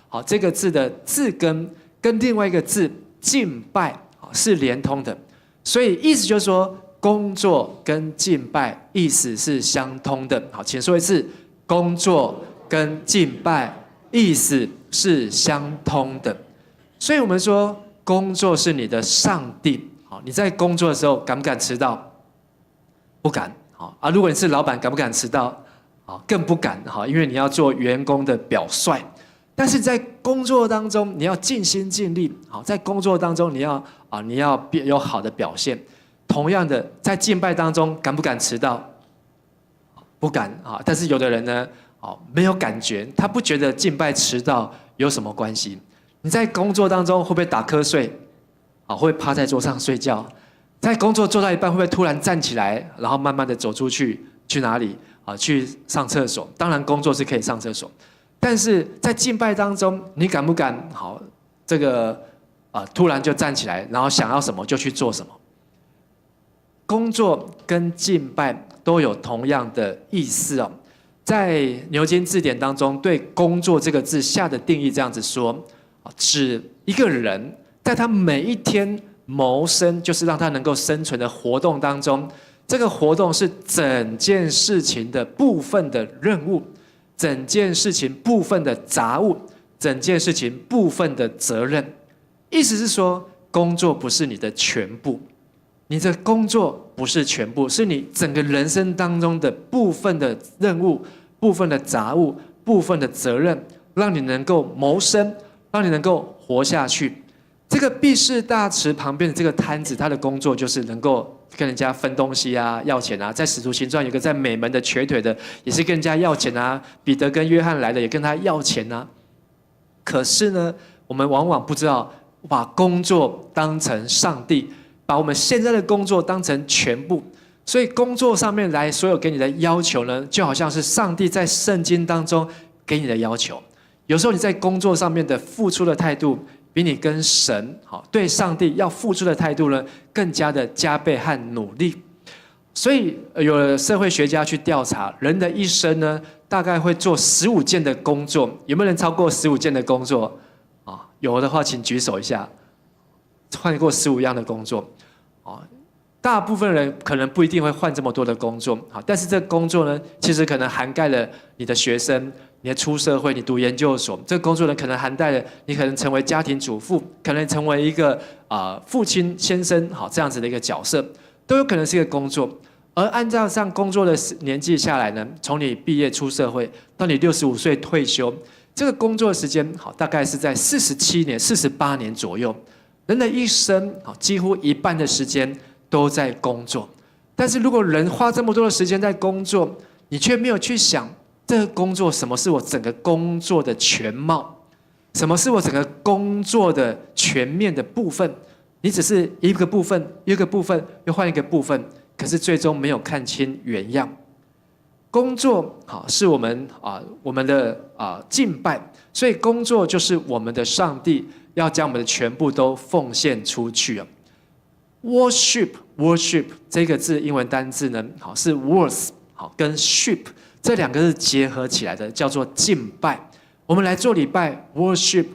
好，这个字的字根跟另外一个字敬拜是连通的，所以意思就是说，工作跟敬拜意思是相通的。好，请说一次，工作跟敬拜意思是相通的。所以我们说，工作是你的上帝。好，你在工作的时候敢不敢迟到？不敢。好啊，如果你是老板，敢不敢迟到？好，更不敢。好，因为你要做员工的表率。但是在工作当中，你要尽心尽力。好，在工作当中，你要有好的表现。同样的，在敬拜当中，敢不敢迟到？不敢啊。但是有的人呢，没有感觉，他不觉得敬拜迟到有什么关系。你在工作当中会不会打瞌睡？会不会趴在桌上睡觉？在工作做到一半，会不会突然站起来，然后慢慢的走出去？去哪里？去上厕所。当然，工作是可以上厕所，但是在敬拜当中，你敢不敢？好，这个突然就站起来，然后想要什么就去做什么。工作跟敬拜都有同样的意思哦。在牛津字典当中，对“工作”这个字下的定义这样子说：指一个人在他每一天谋生，就是让他能够生存的活动当中，这个活动是整件事情的部分的任务，整件事情部分的杂物，整件事情部分的责任。意思是说，工作不是你的全部，你的工作不是全部，是你整个人生当中的部分的任务、部分的杂物、部分的责任，让你能够谋生，让你能够活下去。这个毕士大池旁边的这个摊子，他的工作就是能够跟人家分东西啊、要钱啊。在使徒行传有个在美门的瘸腿的，也是跟人家要钱啊。彼得跟约翰来了，也跟他要钱啊。可是呢，我们往往不知道把工作当成上帝，把我们现在的工作当成全部。所以工作上面来所有给你的要求呢，就好像是上帝在圣经当中给你的要求。有时候你在工作上面的付出的态度，比你跟神对上帝要付出的态度呢，更加的加倍和努力。所以有社会学家去调查，人的一生呢，大概会做15件的工作。有没有人超过15件的工作？有的话请举手一下。换过15样的工作。大部分人可能不一定会换这么多的工作，但是这个工作呢，其实可能涵盖了你的学生，你的出社会，你读研究所。这个工作呢，可能涵盖了你可能成为家庭主妇，可能成为一个父亲、先生，这样子的一个角色，都有可能是一个工作。而按照上工作的年纪下来呢，从你毕业出社会到你65岁退休，这个工作的时间大概是在47年、48年左右。人的一生几乎一半的时间都在工作，但是如果人花这么多的时间在工作，你却没有去想这个工作什么是我整个工作的全貌，什么是我整个工作的全面的部分，你只是一个部分一个部分又换一个部分，可是最终没有看清原样。工作是我们的敬拜，所以工作就是我们的上帝，要将我们的全部都奉献出去。worship 这个字英文单字呢，是 worth 跟 ship 这两个是结合起来的，叫做敬拜。我们来做礼拜 worship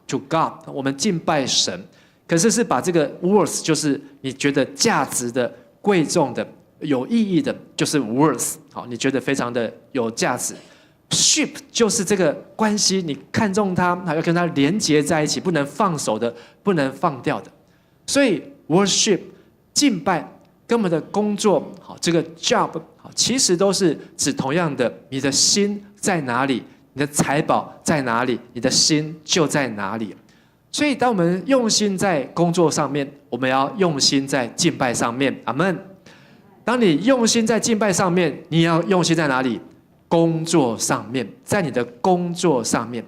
to God， 我们敬拜神，可是把这个 worth 就是你觉得价值的、贵重的、有意义的，就是 worth， 好，你觉得非常的有价值。ship 就是这个关系，你看重它，要跟它连结在一起，不能放手的，不能放掉的。所以 worship 敬拜跟我们的工作，好，这个 job 好，其实都是指同样的，你的心在哪里，你的财宝在哪里，你的心就在哪里。所以当我们用心在工作上面，我们要用心在敬拜上面。阿们。当你用心在敬拜上面，你要用心在哪里？工作上面，在你的工作上面。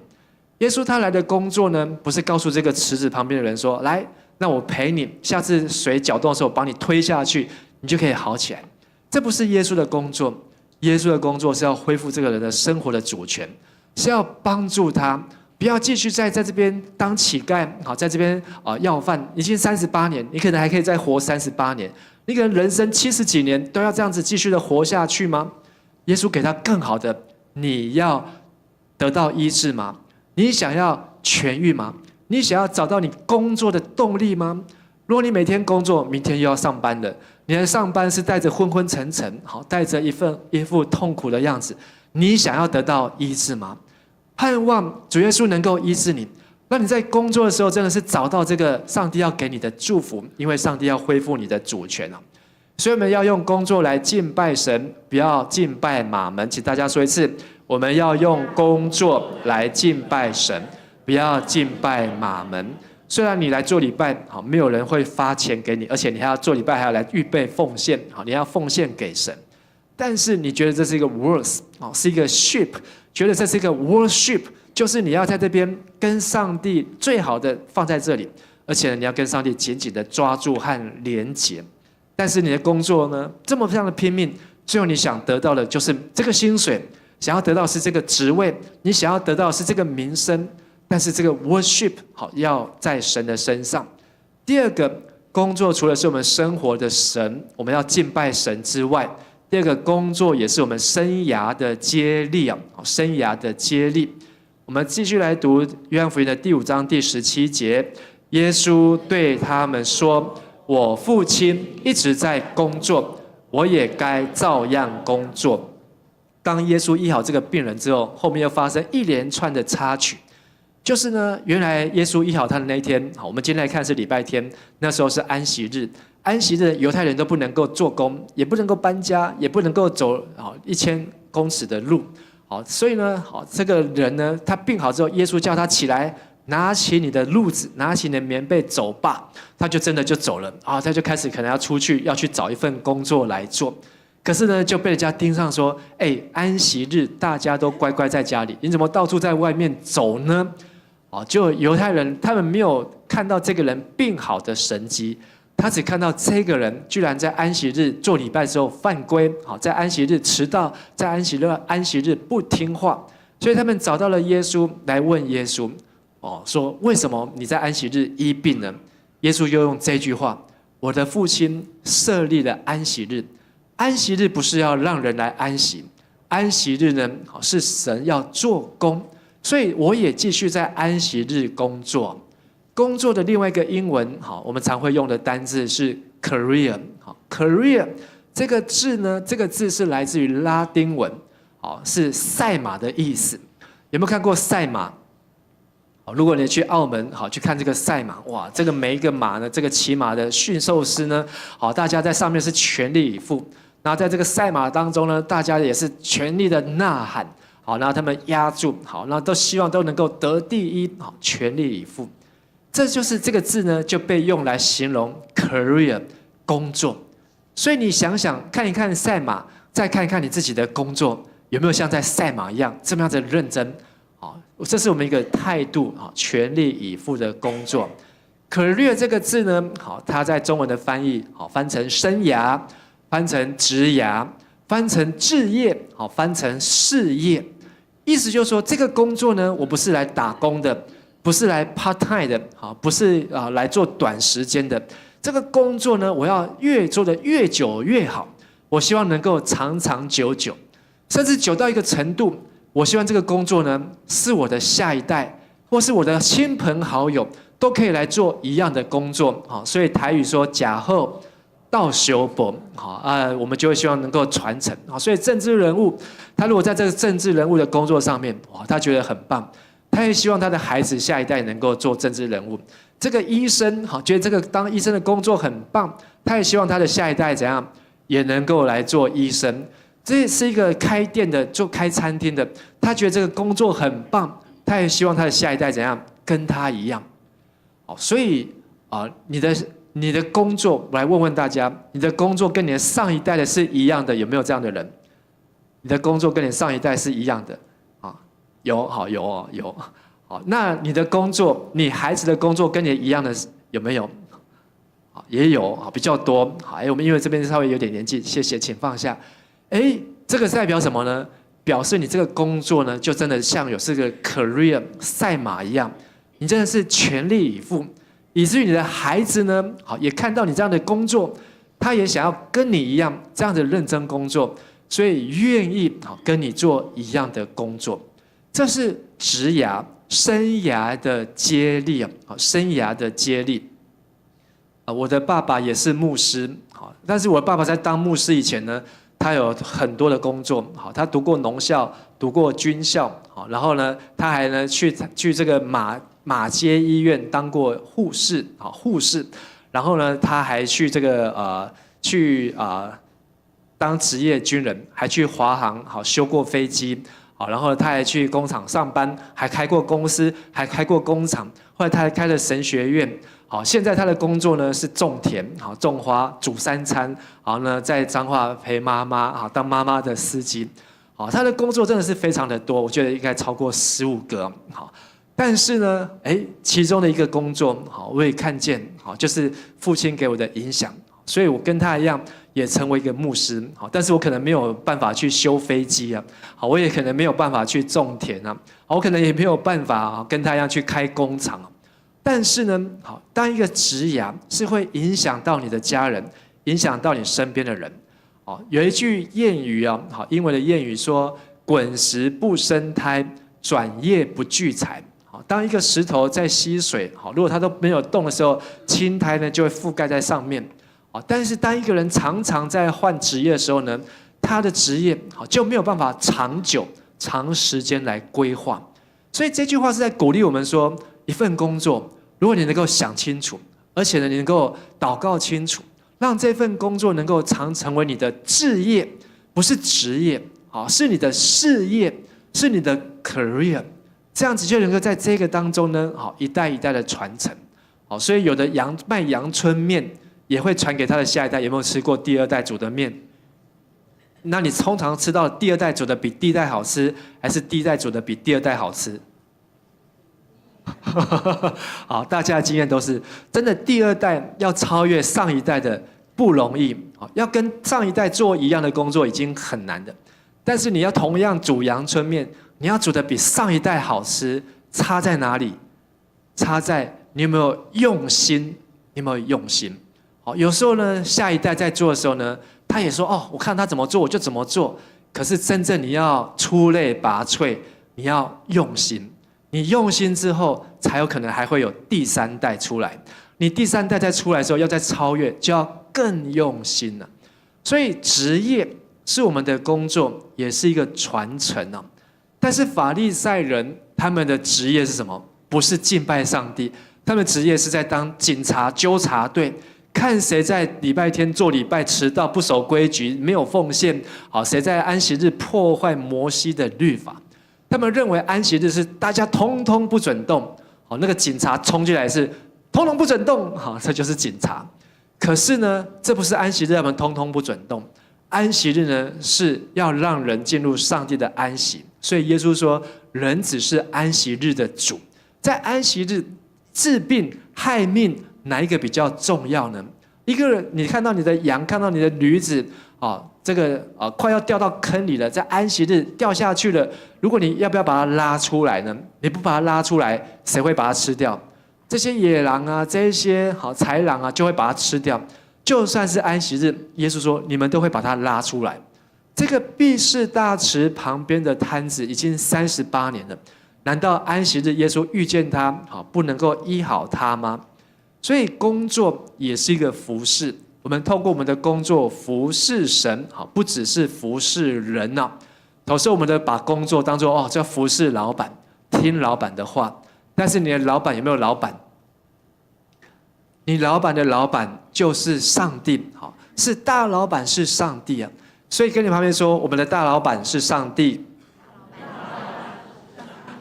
耶稣他来的工作呢，不是告诉这个池子旁边的人说，来，那我陪你，下次水搅动的时候把你推下去，你就可以好起来。这不是耶稣的工作。耶稣的工作是要恢复这个人的生活的主权，是要帮助他不要继续在这边当乞丐，好，在这边要饭，已经38年，你可能还可以再活38年，你可能人生70几年都要这样子继续的活下去吗？耶稣给他更好的，你要得到医治吗？你想要痊愈吗？你想要找到你工作的动力吗？如果你每天工作，明天又要上班了，你的上班是带着昏昏沉沉，好，带着一副痛苦的样子，你想要得到医治吗？盼望主耶稣能够医治你，让你在工作的时候真的是找到这个上帝要给你的祝福，因为上帝要恢复你的主权。所以我们要用工作来敬拜神，不要敬拜马门。请大家说一次，我们要用工作来敬拜神，不要敬拜马门。虽然你来做礼拜，好，没有人会发钱给你，而且你还要做礼拜，还要来预备奉献，好，你要奉献给神。但是你觉得这是一个 worth， 是一个 ship， 觉得这是一个 worship， 就是你要在这边跟上帝最好的放在这里，而且你要跟上帝紧紧的抓住和连结。但是你的工作呢，这么非常的拼命，最后你想得到的就是这个薪水，想要得到的是这个职位，你想要得到的是这个名声，但是这个 worship 好要在神的身上。第二个工作除了是我们生活的神，我们要敬拜神之外，第二个工作也是我们生涯的接力啊，生涯的接力。我们继续来读约翰福音的第5章第17节，耶稣对他们说，我父亲一直在工作，我也该照样工作。当耶稣医好这个病人之后，后面又发生一连串的插曲，就是呢，原来耶稣医好他的那一天，好，我们今天来看是礼拜天，那时候是安息日。安息日犹太人都不能够做工，也不能够搬家，也不能够走1000公尺的路，好，所以呢，好，这个人呢，他病好之后，耶稣叫他起来，拿起你的褥子，拿起你的棉被，走吧。他就真的就走了啊，他就开始可能要出去，要去找一份工作来做。可是呢，就被人家盯上说，安息日大家都乖乖在家里，你怎么到处在外面走呢？就犹太人他们没有看到这个人病好的神迹，他只看到这个人居然在安息日做礼拜之后犯规，在安息日迟到，在安息日不听话，所以他们找到了耶稣来问耶稣，说为什么你在安息日医病呢？耶稣又用这句话，我的父亲设立了安息日，安息日不是要让人来安息，安息日呢是神要做工，所以我也继续在安息日工作。工作的另外一个英文，我们常会用的单字是 career。career 这个字呢，这个字是来自于拉丁文，是赛马的意思。有没有看过赛马？如果你去澳门，去看这个赛马，哇，这个每一个马呢，这个骑马的驯兽师呢，大家在上面是全力以赴。然后在这个赛马当中呢，大家也是全力的呐喊，然后他们压住，然后都希望都能够得第一，全力以赴。这就是这个字呢，就被用来形容 career 工作。所以你想想看一看赛马，再看一看你自己的工作，有没有像在赛马一样这么样的认真？这是我们一个态度，全力以赴的工作。career 这个字呢，它在中文的翻译，翻成生涯，翻成职涯，翻成志业，翻成事业。意思就是说，这个工作呢，我不是来打工的，不是来 part time 的，不是来做短时间的。这个工作呢，我要越做的越久越好，我希望能够长长久久，甚至久到一个程度。我希望这个工作呢，是我的下一代，或是我的亲朋好友都可以来做一样的工作。所以台语说假后到修补，好我们就会希望能够传承，好，所以政治人物他如果在这个政治人物的工作上面，哇，他觉得很棒，他也希望他的孩子下一代能够做政治人物。这个医生，好，觉得这个当医生的工作很棒，他也希望他的下一代怎样也能够来做医生。这是一个开店的，做开餐厅的，他觉得这个工作很棒，他也希望他的下一代怎样跟他一样。好，所以你的工作，我来问问大家，你的工作跟你的上一代的是一样的，有没有这样的人？你的工作跟你上一代是一样的啊？有，好，有哦，有。好，那你的工作，你孩子的工作跟你一样的有没有？也有，比较多。好，我们因为这边稍微有点年纪，谢谢，请放下。这个代表什么呢？表示你这个工作呢，就真的像是个 career 赛马一样，你真的是全力以赴，以至于你的孩子呢，好，也看到你这样的工作，他也想要跟你一样这样的认真工作，所以愿意跟你做一样的工作。这是职涯生涯的接力啊，生涯的接力。我的爸爸也是牧师，好，但是我的爸爸在当牧师以前呢，他有很多的工作，好，他读过农校，读过军校，好，然后呢，他还呢去这个马街医院当过护士，好，护士，然后呢，他还去这个当职业军人，还去华航，好，修过飞机。好，然后他还去工厂上班，还开过公司，还开过工厂。后来他还开了神学院。好，现在他的工作呢是种田，好，种花，煮3餐。好呢，在彰化陪妈妈，好，当妈妈的司机。好，他的工作真的是非常的多，我觉得应该超过15个。好，但是呢，其中的一个工作，好，我也看见，好，就是父亲给我的影响，所以我跟他一样。也成为一个牧师，好，但是我可能没有办法去修飞机啊，好，我也可能没有办法去种田啊，好，我可能也没有办法跟他一样去开工厂啊。但是呢，好，当一个职涯是会影响到你的家人，影响到你身边的人。好，有一句谚语啊，好，英文的谚语说：“滚石不生胎，转业不聚财。”好，当一个石头在吸水，好，如果它都没有动的时候，青苔呢就会覆盖在上面。但是当一个人常常在换职业的时候呢，他的职业就没有办法长久、长时间来规划。所以这句话是在鼓励我们说，一份工作，如果你能够想清楚，而且呢，你能够祷告清楚，让这份工作能够常成为你的志业，不是职业，是你的事业，是你的 career， 这样子就能够在这个当中呢，一代一代的传承。所以有的卖阳春面。也会传给他的下一代。有没有吃过第2代煮的面？那你通常吃到第2代煮的比第1代好吃，还是第1代煮的比第2代好吃？好，大家的经验都是真的，第2代要超越上一代的不容易，要跟上一代做一样的工作已经很难的。但是你要同样煮阳春面，你要煮的比上一代好吃，差在哪里？差在你有没有用心，你有没有用心？有时候呢，下一代在做的时候呢，他也说：“我看他怎么做，我就怎么做。”可是真正你要出类拔萃，你要用心。你用心之后，才有可能还会有第3代出来。你第3代再出来的时候，要再超越，就要更用心了。所以职业是我们的工作，也是一个传承啊。但是法利赛人他们的职业是什么？不是敬拜上帝，他们职业是在当警察纠察队。看谁在礼拜天做礼拜迟到、不守规矩、没有奉献，好，谁在安息日破坏摩西的律法？他们认为安息日是大家通通不准动，好，那个警察冲进来是通通不准动，好，这就是警察。可是呢，这不是安息日，他们通通不准动。安息日呢，是要让人进入上帝的安息。所以耶稣说，人只是安息日的主。在安息日治病害命，哪一个比较重要呢？一个人，你看到你的羊，看到你的驴子，这个快要掉到坑里了，在安息日掉下去了。如果你要不要把它拉出来呢？你不把它拉出来，谁会把它吃掉？这些野狼啊，这些豺狼啊，就会把它吃掉。就算是安息日，耶稣说你们都会把它拉出来。这个毕士大池旁边的摊子已经38年了，难道安息日耶稣遇见他，不能够医好他吗？所以工作也是一个服事，我们透过我们的工作服侍神，好，不只是服侍人呐。有时候我们的把工作当作叫服侍老板，听老板的话，但是你的老板有没有老板？你老板的老板就是上帝，好，是大老板是上帝啊。所以跟你旁边说，我们的大老板是上帝。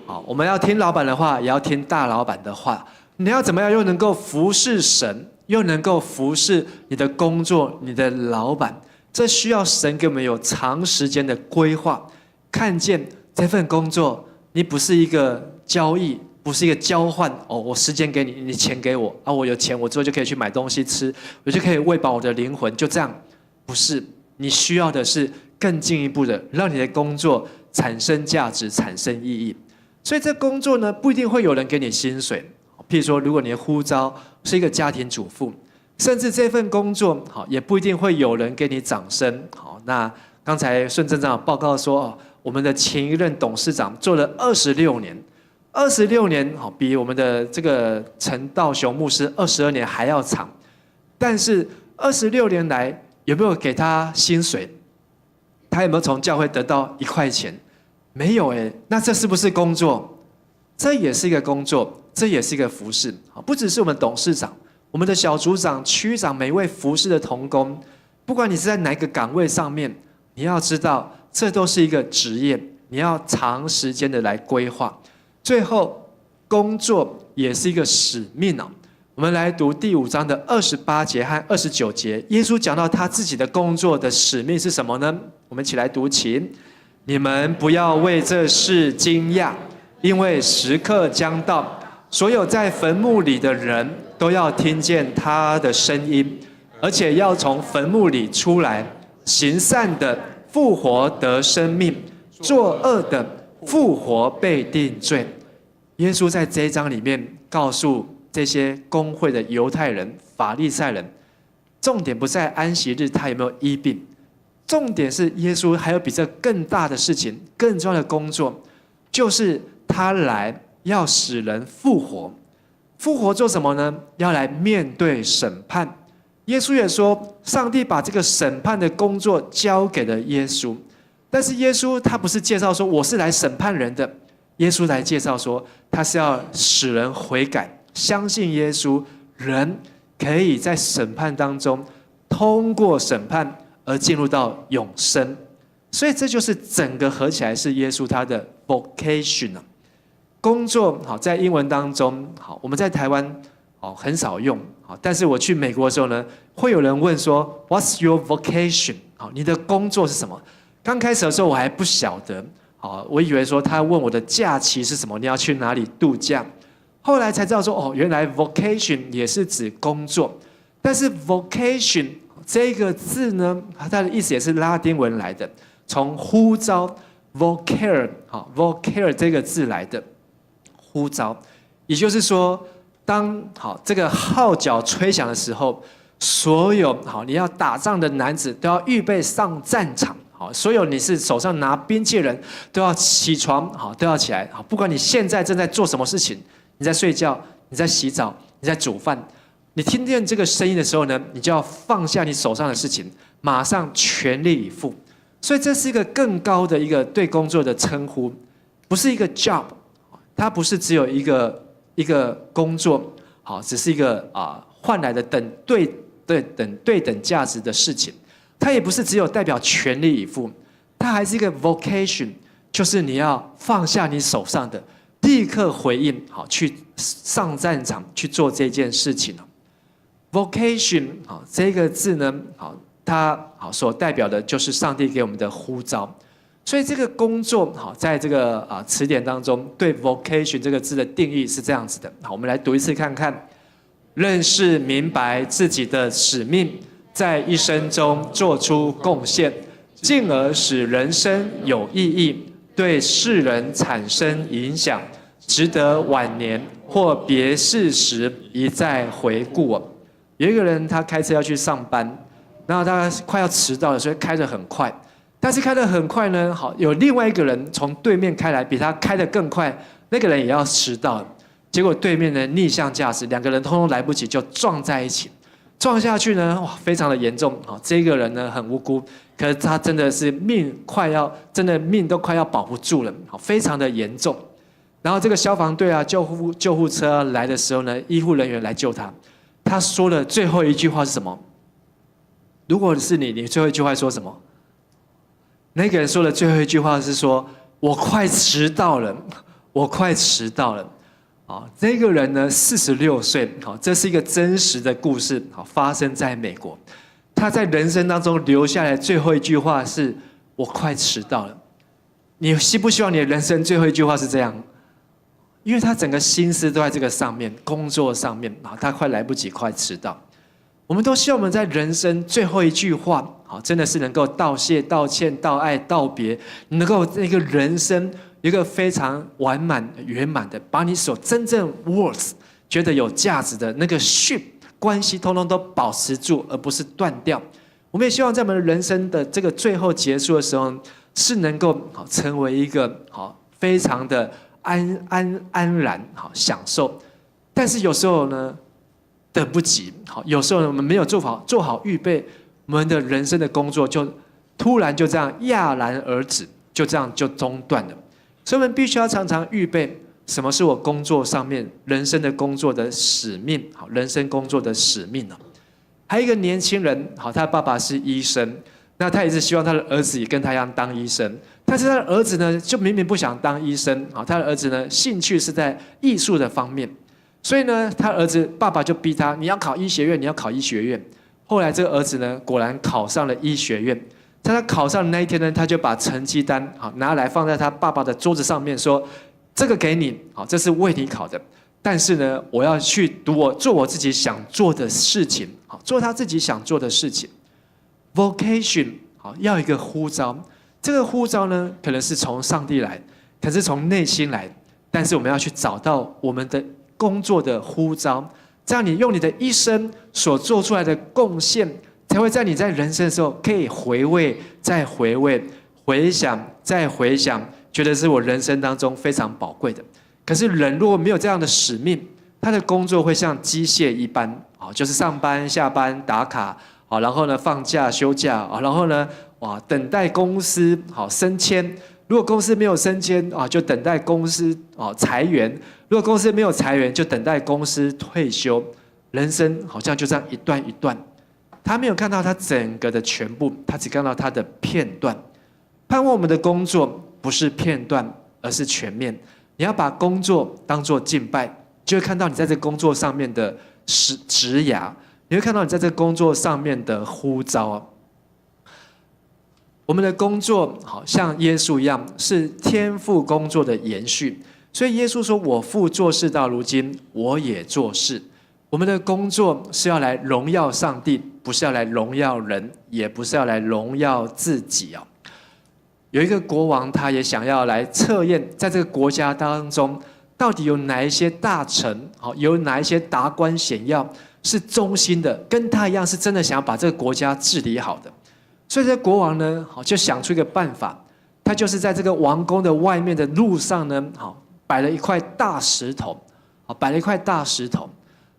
好，我们要听老板的话，也要听大老板的话。你要怎么样又能够服侍神，又能够服侍你的工作、你的老板？这需要神给我们有长时间的规划。看见这份工作，你不是一个交易，不是一个交换我时间给你，你钱给我我有钱，我之后就可以去买东西吃，我就可以喂饱我的灵魂，就这样。不是，你需要的是更进一步的，让你的工作产生价值、产生意义。所以这工作呢，不一定会有人给你薪水。譬如说，如果你的呼召是一个家庭主妇，甚至这份工作也不一定会有人给你掌声。那刚才顺正长报告说，我们的前一任董事长做了26年，26年比我们的这个陈道雄牧师22年还要长。但是26年来有没有给他薪水？他有没有从教会得到1块钱？没有那这是不是工作？这也是一个工作，这也是一个服事。不只是我们董事长，我们的小组长、区长，每一位服事的同工，不管你是在哪个岗位上面，你要知道，这都是一个职业，你要长时间的来规划。最后，工作也是一个使命我们来读第5章的28节和29节，耶稣讲到他自己的工作的使命是什么呢？我们一起来读，请：你们不要为这事惊讶，因为时刻将到，所有在坟墓里的人都要听见他的声音，而且要从坟墓里出来，行善的复活得生命，作恶的复活被定罪。耶稣在这一章里面告诉这些公会的犹太人、法利赛人，重点不在安息日他有没有医病，重点是耶稣还有比这更大的事情、更重要的工作，就是他来要使人复活。复活做什么呢？要来面对审判。耶稣也说，上帝把这个审判的工作交给了耶稣，但是耶稣他不是介绍说我是来审判人的，耶稣来介绍说他是要使人悔改，相信耶稣，人可以在审判当中通过审判而进入到永生。所以这就是整个合起来是耶稣他的 vocation 工作。在英文当中，我们在台湾很少用，但是我去美国的时候呢，会有人问说 What's your vocation？ 你的工作是什么？刚开始的时候我还不晓得，我以为说他问我的假期是什么，你要去哪里度假？后来才知道说原来 vocation 也是指工作。但是 vocation 这个字呢，它的意思也是拉丁文来的，从呼召 vocare 这个字来的。呼召，也就是说，当这个号角吹响的时候，所有你要打仗的男子都要预备上战场。所有你是手上拿兵器的人都要起床，都要起来。不管你现在正在做什么事情，你在睡觉，你在洗澡，你在煮饭，你听见这个声音的时候呢，你就要放下你手上的事情，马上全力以赴。所以这是一个更高的一个对工作的称呼，不是一个 job。它不是只有一个工作，只是一个换来的对等价值的事情。它也不是只有代表全力以赴，它还是一个 vocation， 就是你要放下你手上的，立刻回应，去上战场去做这件事情。vocation 这个字呢，它所代表的就是上帝给我们的呼召。所以这个工作在这个词典当中对 vocation 这个字的定义是这样子的。我们来读一次看看：认识明白自己的使命，在一生中做出贡献，进而使人生有意义，对世人产生影响，值得晚年或别事时一再回顾。有一个人他开车要去上班，然后他快要迟到了，所以开得很快。但是开得很快呢，有另外一个人从对面开来，比他开得更快，那个人也要迟到了。结果对面的逆向驾驶，两个人通通来不及，就撞在一起。撞下去呢，哇，非常的严重。好，这个人呢很无辜，可是他真的是命都快要保不住了，好，非常的严重。然后这个消防队啊、救护车来的时候呢，医护人员来救他。他说的最后一句话是什么？如果是你最后一句话说什么？那个人说的最后一句话是说：“我快迟到了，我快迟到了。”啊，这个人呢46岁，好，这是一个真实的故事，好，发生在美国。他在人生当中留下来最后一句话是：“我快迟到了。”你希不希望你的人生最后一句话是这样？因为他整个心思都在这个上面，工作上面啊，他快来不及，快迟到。我们都希望我们在人生最后一句话，好，真的是能够道谢、道歉、道爱、道别，能够那个人生一个非常完满、圆满的，把你所真正 worth 觉得有价值的那个 ship 关系，通通都保持住，而不是断掉。我们也希望在我们人生的这个最后结束的时候，是能够好成为一个好非常的安然好享受。但是有时候呢，等不及，好，有时候我们没有做好预备，我们的人生的工作就突然就这样戛然而止，就这样就中断了。所以我们必须要常常预备，什么是我工作上面人生的工作的使命，好，人生工作的使命呢？还有一个年轻人，好，他的爸爸是医生，那他也是希望他的儿子也跟他一样当医生，但是他的儿子呢，就明明不想当医生，好，他的儿子呢，兴趣是在艺术的方面。所以呢，他儿子爸爸就逼他，你要考医学院，你要考医学院。后来这个儿子呢，果然考上了医学院。在他考上的那一天呢，他就把成绩单好拿来放在他爸爸的桌子上面，说：“这个给你，好，这是为你考的。但是呢，我要去做我自己想做的事情，好，做他自己想做的事情。vocation 好，要一个呼召。这个呼召呢，可能是从上帝来，可是从内心来。但是我们要去找到我们的工作的呼召，这样你用你的一生所做出来的贡献，才会在你在人生的时候可以回味、再回味、回想、再回想，觉得是我人生当中非常宝贵的。可是人如果没有这样的使命，他的工作会像机械一般，就是上班、下班、打卡，然后呢放假、休假，然后呢等待公司升迁。如果公司没有升迁就等待公司裁员；如果公司没有裁员，就等待公司退休。人生好像就这样一段一段，他没有看到他整个的全部，他只看到他的片段。盼望我们的工作不是片段，而是全面。你要把工作当作敬拜，就会看到你在这工作上面的职涯，你会看到你在这工作上面的呼召。我们的工作好像耶稣一样，是天父工作的延续。所以耶稣说：“我父做事到如今，我也做事。”我们的工作是要来荣耀上帝，不是要来荣耀人，也不是要来荣耀自己。有一个国王，他也想要来测验，在这个国家当中，到底有哪一些大臣，有哪一些达官显要是忠心的，跟他一样是真的想要把这个国家治理好的。所以这国王呢，就想出一个办法，他就是在这个王宫的外面的路上呢，摆了一块大石头，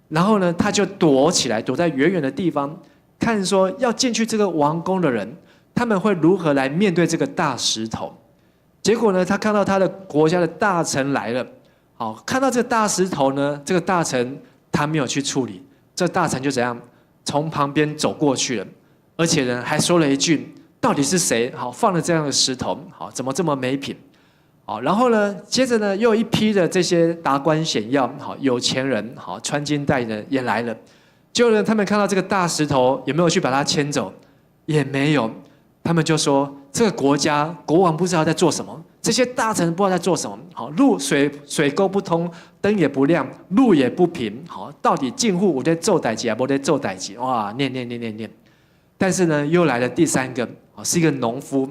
然后呢，他就躲起来，躲在远远的地方，看说要进去这个王宫的人，他们会如何来面对这个大石头。结果呢，他看到他的国家的大臣来了，看到这个大石头呢，这个大臣他没有去处理，这个大臣就怎样从旁边走过去了。而且呢，还说了一句：“到底是谁放了这样的石头？怎么这么没品？”然后呢，接着呢，又一批的这些达官显要、有钱人、穿金戴银的也来了。结果呢，他们看到这个大石头，有没有去把它牵走？也没有。他们就说：“这个国家国王不知道在做什么，这些大臣不知道在做什么。路水沟不通，灯也不亮，路也不平。到底进户我在做代志，不在做代志？哇，念。但是呢，又来了第三个，是一个农夫，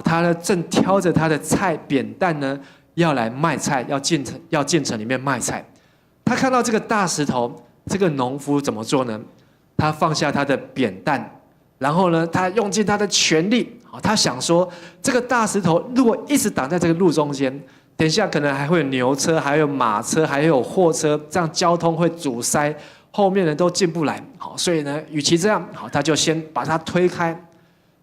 他呢正挑着他的菜扁担呢，要来卖菜，要进城里面卖菜。他看到这个大石头，这个农夫怎么做呢？他放下他的扁担，然后呢，他用尽他的全力，他想说，这个大石头如果一直挡在这个路中间，等一下可能还会有牛车，还有马车，还有货车，这样交通会阻塞。后面人都进不来，好，所以呢，与其这样，好，他就先把它推开。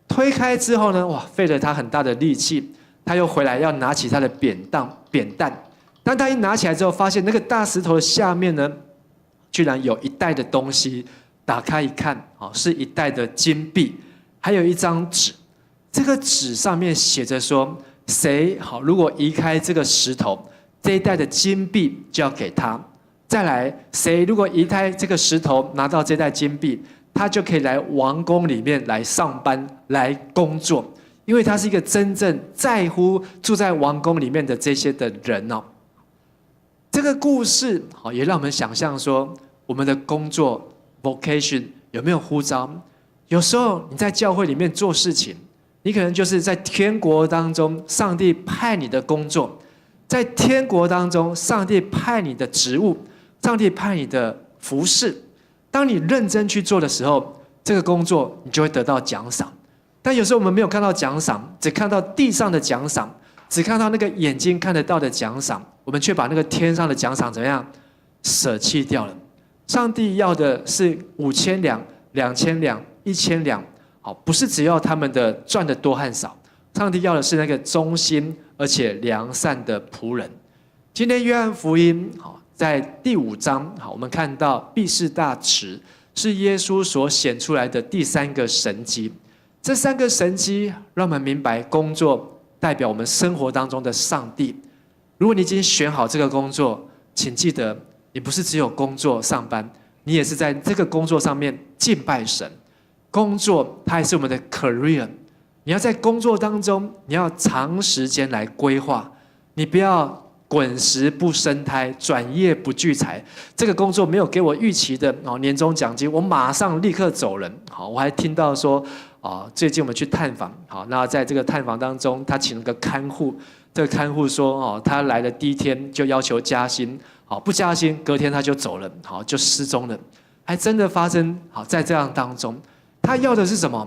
推开之后呢，哇，费了他很大的力气，他又回来要拿起他的扁担。当他一拿起来之后，发现那个大石头的下面呢，居然有一袋的东西。打开一看，是一袋的金币，还有一张纸。这个纸上面写着说，谁如果移开这个石头，这一袋的金币就要给他。再来，谁如果移开这个石头，拿到这袋金币，他就可以来王宫里面来上班、来工作，因为他是一个真正在乎住在王宫里面的这些的人哦。这个故事也让我们想象说，我们的工作 vocation 有没有呼召？有时候你在教会里面做事情，你可能就是在天国当中，上帝派你的工作，在天国当中，上帝派你的职务，上帝派你的服事。当你认真去做的时候，这个工作你就会得到奖赏。但有时候我们没有看到奖赏，只看到地上的奖赏，只看到那个眼睛看得到的奖赏，我们却把那个天上的奖赏怎么样舍弃掉了。上帝要的是5000两、2000两、1000两，好，不是只要他们的赚的多和少，上帝要的是那个忠心而且良善的仆人。今天约翰福音在第5章，我们看到毕士大池是耶稣所显出来的第3个神迹。这3个神迹让我们明白，工作代表我们生活当中的上帝。如果你已经选好这个工作，请记得，你不是只有工作上班，你也是在这个工作上面敬拜神。工作它也是我们的 career， 你要在工作当中，你要长时间来规划，你不要滚石不生胎，转业不聚财。这个工作没有给我预期的年终奖金，我马上立刻走人。我还听到说，最近我们去探访，那在这个探访当中，他请了个看护，这个看护说，他来的第1天就要求加薪，不加薪，隔天他就走了，就失踪了。还真的发生在这样当中，他要的是什么？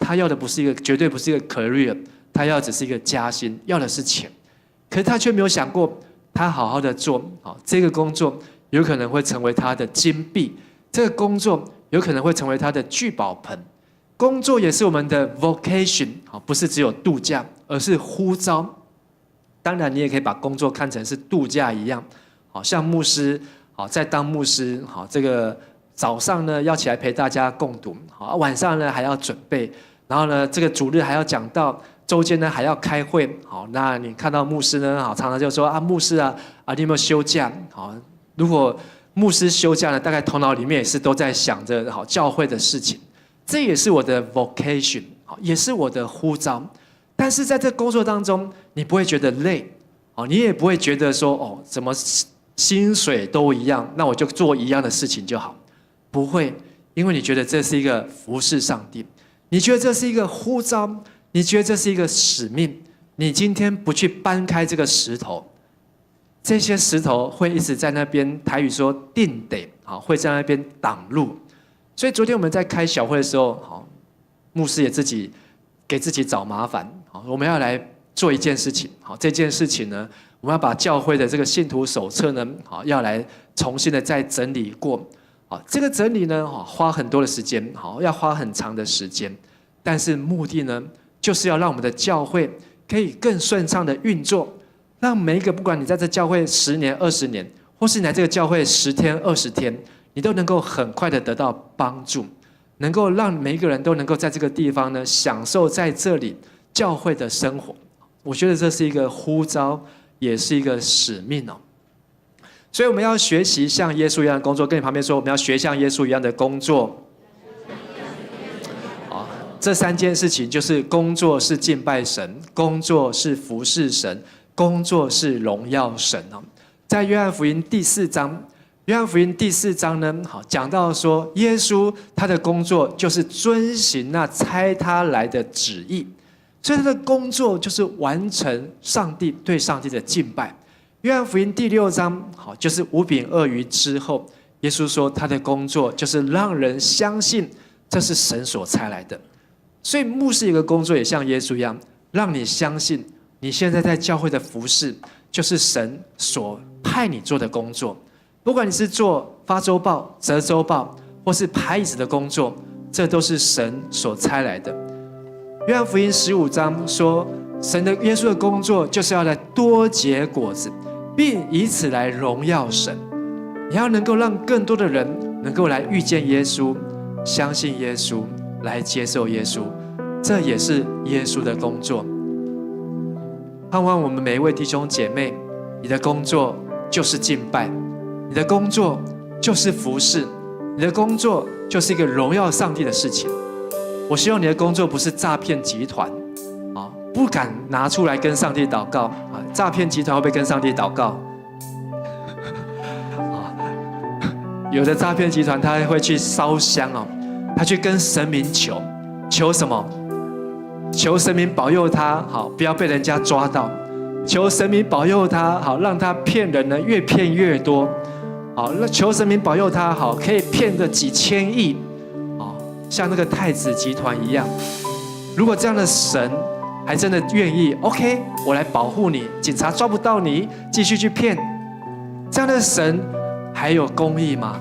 他要的不是一个，绝对不是一个 career， 他要的只是一个加薪，要的是钱。可是他却没有想过，他好好的做，这个工作有可能会成为他的金币，这个工作有可能会成为他的聚宝盆。工作也是我们的 vocation， 不是只有度假，而是呼召。当然，你也可以把工作看成是度假一样，像牧师，在当牧师，这个早上呢要起来陪大家共读，晚上呢还要准备，然后呢这个主日还要讲道。周间呢还要开会，好，那你看到牧师呢，常常就说牧师你有没有休假？好，如果牧师休假呢，大概头脑里面也是都在想着教会的事情，这也是我的 vocation， 也是我的呼召。但是在这工作当中，你不会觉得累，你也不会觉得说怎么薪水都一样，那我就做一样的事情就好，不会，因为你觉得这是一个服侍上帝，你觉得这是一个呼召。你觉得这是一个使命，你今天不去搬开这个石头，这些石头会一直在那边，台语说定得，会在那边挡路。所以昨天我们在开小会的时候，牧师也自己给自己找麻烦，我们要来做一件事情，这件事情呢，我们要把教会的这个信徒手册呢，要来重新的再整理过，这个整理呢，花很多的时间，要花很长的时间，但是目的呢，就是要让我们的教会可以更顺畅的运作，让每一个，不管你在这教会10年、20年，或是你来这个教会10天、20天，你都能够很快的得到帮助，能够让每一个人都能够在这个地方呢，享受在这里教会的生活。我觉得这是一个呼召，也是一个使命哦。所以我们要学习像耶稣一样的工作，跟你旁边说，我们要学像耶稣一样的工作。这3件事情就是工作是敬拜神，工作是服侍神，工作是荣耀神哦。在约翰福音第4章，约翰福音第4章呢，讲到说耶稣他的工作就是遵行那差他来的旨意，所以他的工作就是完成上帝对上帝的敬拜。约翰福音第6章，就是5饼2鱼之后，耶稣说他的工作就是让人相信这是神所差来的。所以牧师有个工作也像耶稣一样，让你相信你现在在教会的服事就是神所派你做的工作。不管你是做发周报、折周报，或是排椅子的工作，这都是神所差来的。约翰福音15章说，耶稣的工作就是要来多结果子，并以此来荣耀神。你要能够让更多的人能够来遇见耶稣，相信耶稣，来接受耶稣，这也是耶稣的工作。盼望我们每一位弟兄姐妹，你的工作就是敬拜，你的工作就是服侍，你的工作就是一个荣耀上帝的事情。我希望你的工作不是诈骗集团，不敢拿出来跟上帝祷告。诈骗集团会不会跟上帝祷告？有的诈骗集团他会去烧香，他去跟神明求什么？求神明保佑他不要被人家抓到，求神明保佑他让他骗人呢越骗越多，求神明保佑他可以骗个几千亿，像那个太子集团一样。如果这样的神还真的愿意 ，OK， 我来保护你，警察抓不到你，继续去骗，这样的神还有公义吗？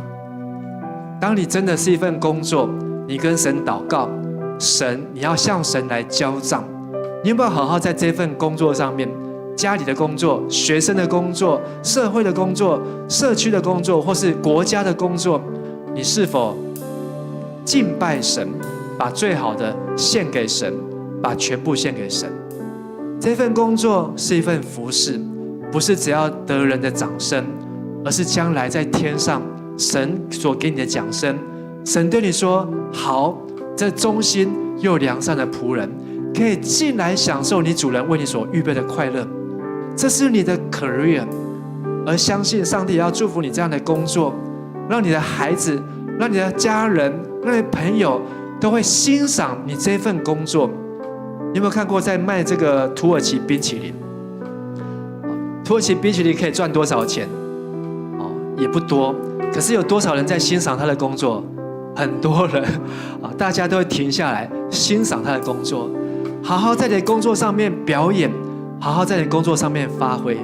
当你真的是一份工作，你跟神祷告，神你要向神来交账，你有没有好好在这份工作上面，家里的工作、学生的工作、社会的工作、社区的工作，或是国家的工作，你是否敬拜神，把最好的献给神，把全部献给神？这份工作是一份服事，不是只要得人的掌声，而是将来在天上神所给你的奖声。神对你说：好，这忠心又良善的仆人，可以进来享受你主人为你所预备的快乐。这是你的 career， 而相信上帝也要祝福你这样的工作，让你的孩子、让你的家人、让你的朋友都会欣赏你这份工作。你有没有看过在卖这个土耳其冰淇淋？土耳其冰淇淋可以赚多少钱？也不多，可是有多少人在欣赏他的工作？很多人大家都会停下来欣赏他的工作，好好在你的工作上面表演，好好在你的工作上面发挥。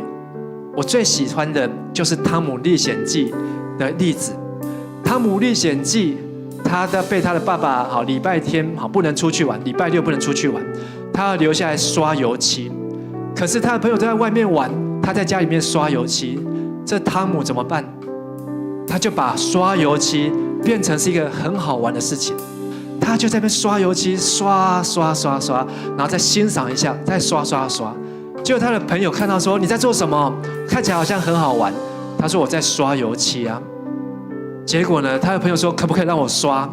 我最喜欢的就是《汤姆历险记》的例子。《汤姆历险记》，他被他的爸爸礼拜天不能出去玩，礼拜六不能出去玩，他要留下来刷油漆。可是他的朋友都在外面玩，他在家里面刷油漆。这汤姆怎么办？他就把刷油漆变成是一个很好玩的事情，他就在那边刷油漆，刷，然后再欣赏一下，再刷。结果他的朋友看到说：“你在做什么？看起来好像很好玩。”他说：“我在刷油漆啊。”结果呢，他的朋友说：“可不可以让我刷？”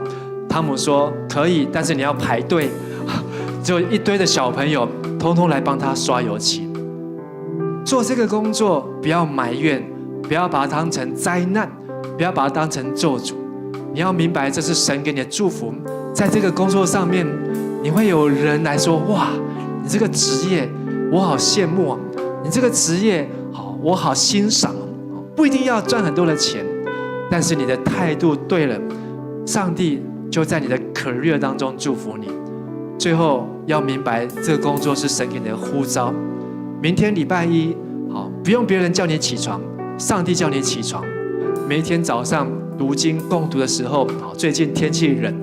汤姆说：“可以，但是你要排队。”就一堆的小朋友通通来帮他刷油漆。做这个工作不要埋怨，不要把它当成灾难，不要把它当成咒诅。你要明白，这是神给你的祝福。在这个工作上面，你会有人来说：“哇，你这个职业我好羡慕啊！你这个职业我好欣赏。”不一定要赚很多的钱，但是你的态度对了，上帝就在你的 career 当中祝福你。最后要明白，这个工作是神给你的呼召。明天礼拜一，不用别人叫你起床，上帝叫你起床。每一天早上读经共读的时候，最近天气冷，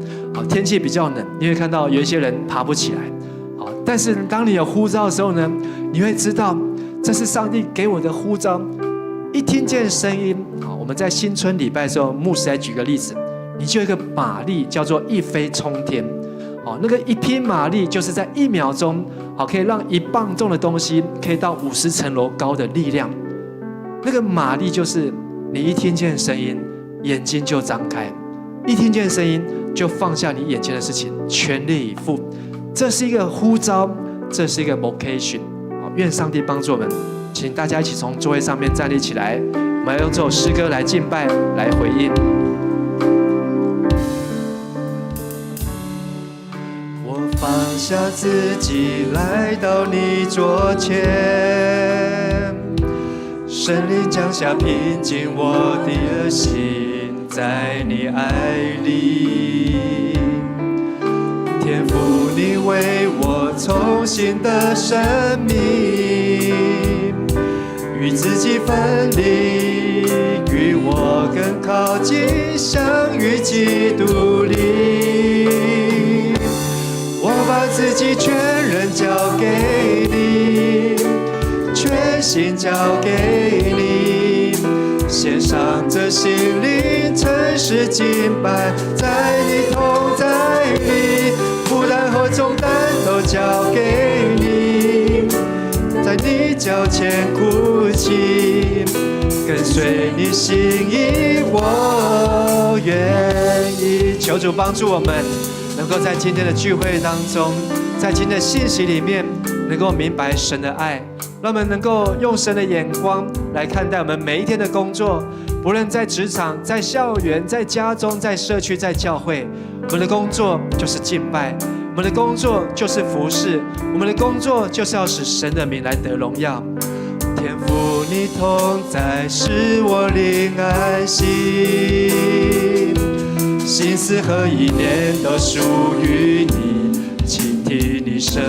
天气比较冷，你会看到有一些人爬不起来。但是当你有呼召的时候呢，你会知道这是上帝给我的呼召。一听见声音，我们在新春礼拜的时候，牧师来举个例子，你就有一个马力叫做一飞冲天。那个一匹马力就是在1秒钟，可以让1磅重的东西可以到50层楼高的力量。那个马力就是你一听见声音，眼睛就张开，一听见声音就放下你眼前的事情，全力以赴。这是一个呼召，这是一个 vocation。愿上帝帮助我们，请大家一起从座位上面站立起来，我们要用这首诗歌来敬拜，来回应。我放下自己，来到你桌前，圣灵降下平静我的心，在你爱里，天父你为我重新的生命，与自己分离，与我更靠靠近，相遇基督里。我把自己全人交给你，全心交给你，献上这心灵，诚实敬拜，在你同在里，负担和重担都交给你，在你脚前哭泣，跟随你心意，我愿意。求主帮助我们，能够在今天的聚会当中，在今天的信息里面，能够明白神的爱，让我们能够用神的眼光来看待我们每一天的工作，不论在职场、在校园、在家中、在社区、在教会，我们的工作就是敬拜，我们的工作就是服侍，我们的工作就是要使神的名来得荣耀。天父，你同在，使我灵安息，心思和意念都属于你，倾听你声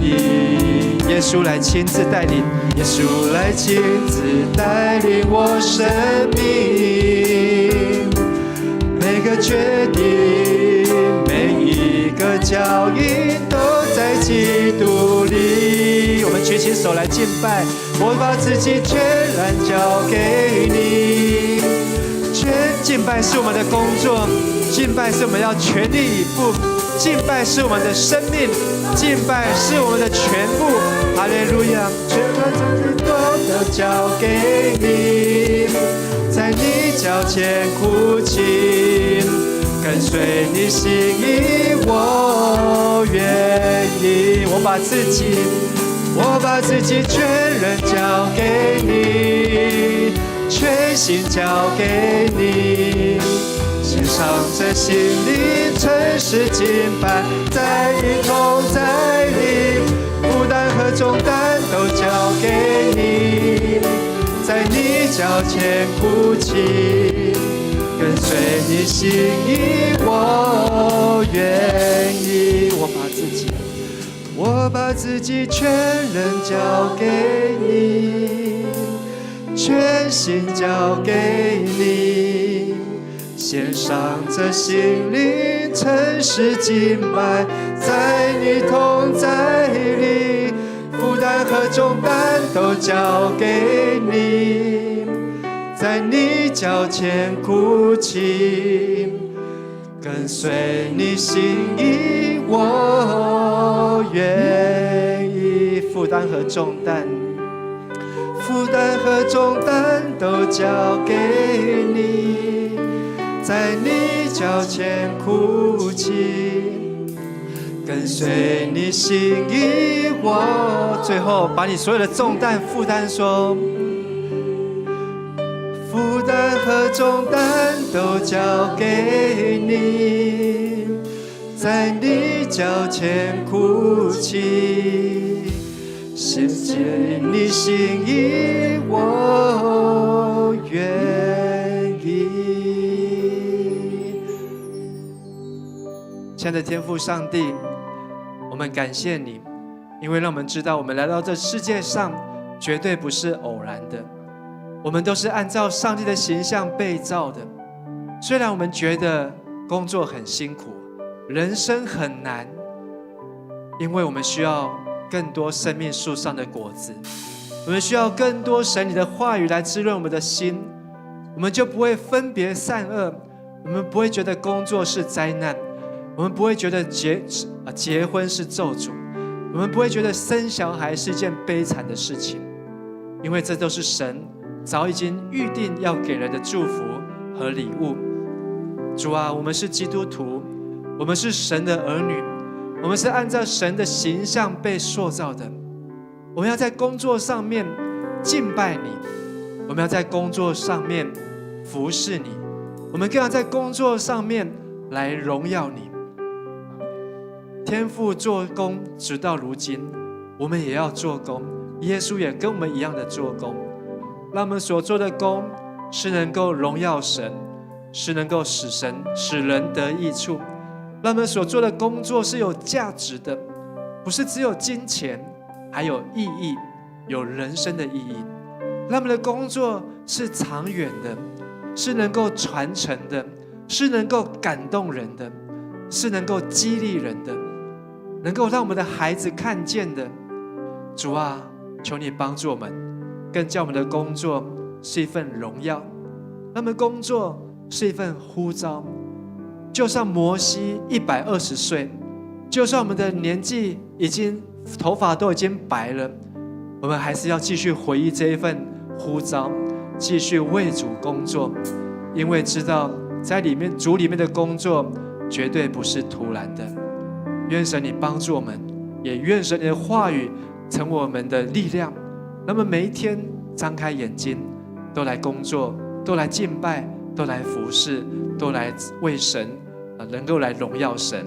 音。耶稣来亲自带领，耶稣来亲自带领我生命，每个决定，每一个脚印都在基督里。我们举起手来敬拜，我把自己全然交给你。敬拜是我们的工作，敬拜是我们要全力以赴，敬拜是我们的生命，敬拜是我们的全部。哈利路亚！全把自己都交给你，在你脚前哭泣，跟随你心意，我愿意。我把自己全人交给你，全心交给你，献上这心灵，诚实敬拜，在你同在里，负担和重担都交给你，在你脚前哭泣，跟随你心意，我愿意。我把自己全人交给你，全心交给你，献上这心灵，诚实敬拜，在你同在里，负担和重担都交给你，在你脚前哭泣，跟随你心意，我愿意。负担和重担都交给你，在你脚前哭泣，跟随你心意，我最后把你所有的重担负担说，负担和重担都交给你，在你脚前哭泣，献给你心意，我愿意。亲爱的天父上帝，我们感谢你，因为让我们知道我们来到这世界上绝对不是偶然的，我们都是按照上帝的形象被造的。虽然我们觉得工作很辛苦，人生很难，因为我们需要更多生命树上的果子，我们需要更多神你的话语来滋润我们的心，我们就不会分别善恶，我们不会觉得工作是灾难，我们不会觉得结婚是咒诅，我们不会觉得生小孩是一件悲惨的事情，因为这都是神早已经预定要给人的祝福和礼物。主啊，我们是基督徒，我们是神的儿女，我们是按照神的形象被塑造的。我们要在工作上面敬拜你，我们要在工作上面服侍你，我们更要在工作上面来荣耀你。天父做工直到如今，我们也要做工，耶稣也跟我们一样的做工，让我们所做的工是能够荣耀神，是能够使人得益处，让我们所做的工作是有价值的，不是只有金钱，还有意义，有人生的意义。让我们的工作是长远的，是能够传承的，是能够感动人的，是能够激励人的，能够让我们的孩子看见的。主啊，求你帮助我们，更叫我们的工作是一份荣耀，让我们工作是一份呼召。就算摩西120岁，就算我们的年纪已经头发都已经白了，我们还是要继续回忆这一份呼召，继续为主工作，因为知道在里面主里面的工作绝对不是突然的。愿神你帮助我们，也愿神你的话语成为我们的力量，那么每一天张开眼睛，都来工作，都来敬拜，都来服侍，都来为神能够来荣耀神。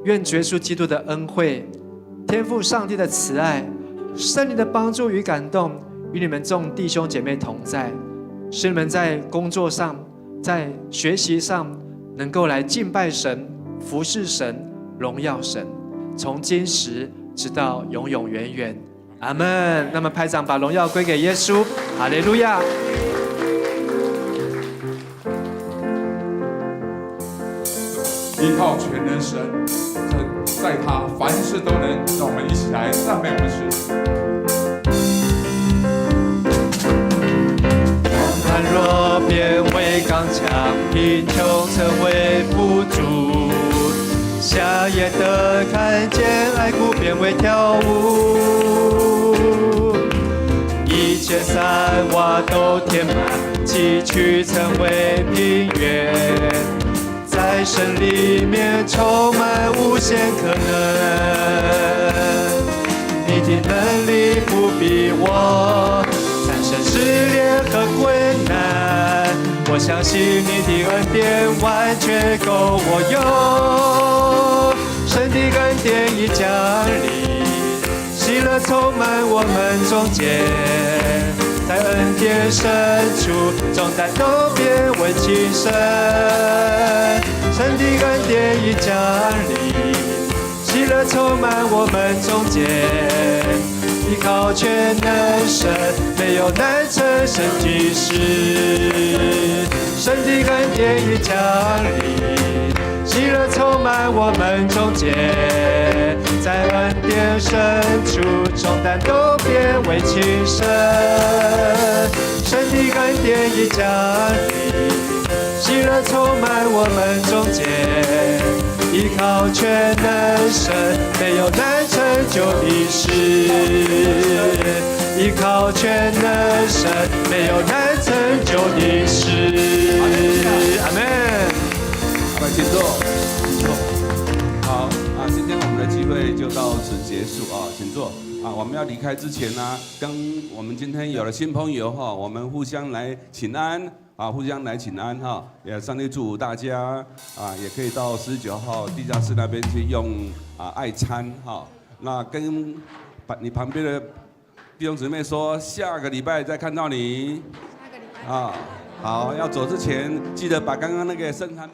愿耶稣基督的恩惠、天父上帝的慈爱、圣灵的帮助与感动，与你们众弟兄姐妹同在，使你们在工作上、在学习上，能够来敬拜神、服侍神、荣耀神，从今时直到永永远远。阿们。那么拍掌，把荣耀归给耶稣。哈利路亚。依靠全能神，在他凡事都能。让我们一起来赞美我们神。倘若变为刚强，贫穷成为富足，瞎眼的看见，爱哭变为跳舞。1000山洼都填满，崎岖成为平原，在神里面充满无限可能。你的能力不比我战胜试炼和困难，我相信你的恩典完全够我用。神的恩典已降临，喜乐充满我们中间，在恩典深处，重担都变为轻省。神的恩典已降临，喜乐充满我们中间，依靠全能神，没有难成神迹事。神的恩典已降临，喜乐充满我们中间，在恩典深处，重担都变为轻省。神的恩典已降临，喜乐充满我们中间，依靠全能神，没有难成就的事。依靠全能神，没有难成就的事。阿门。快请坐。好今天我们的聚会就到此结束请坐。我们要离开之前呢，跟我们今天有了新朋友我们互相来请安互相来请安也上帝祝福大家也可以到19号地下室那边去用爱餐那跟你旁边的弟兄姊妹说，下个礼拜再看到你。下个礼拜好，要走之前记得把刚刚那个圣餐。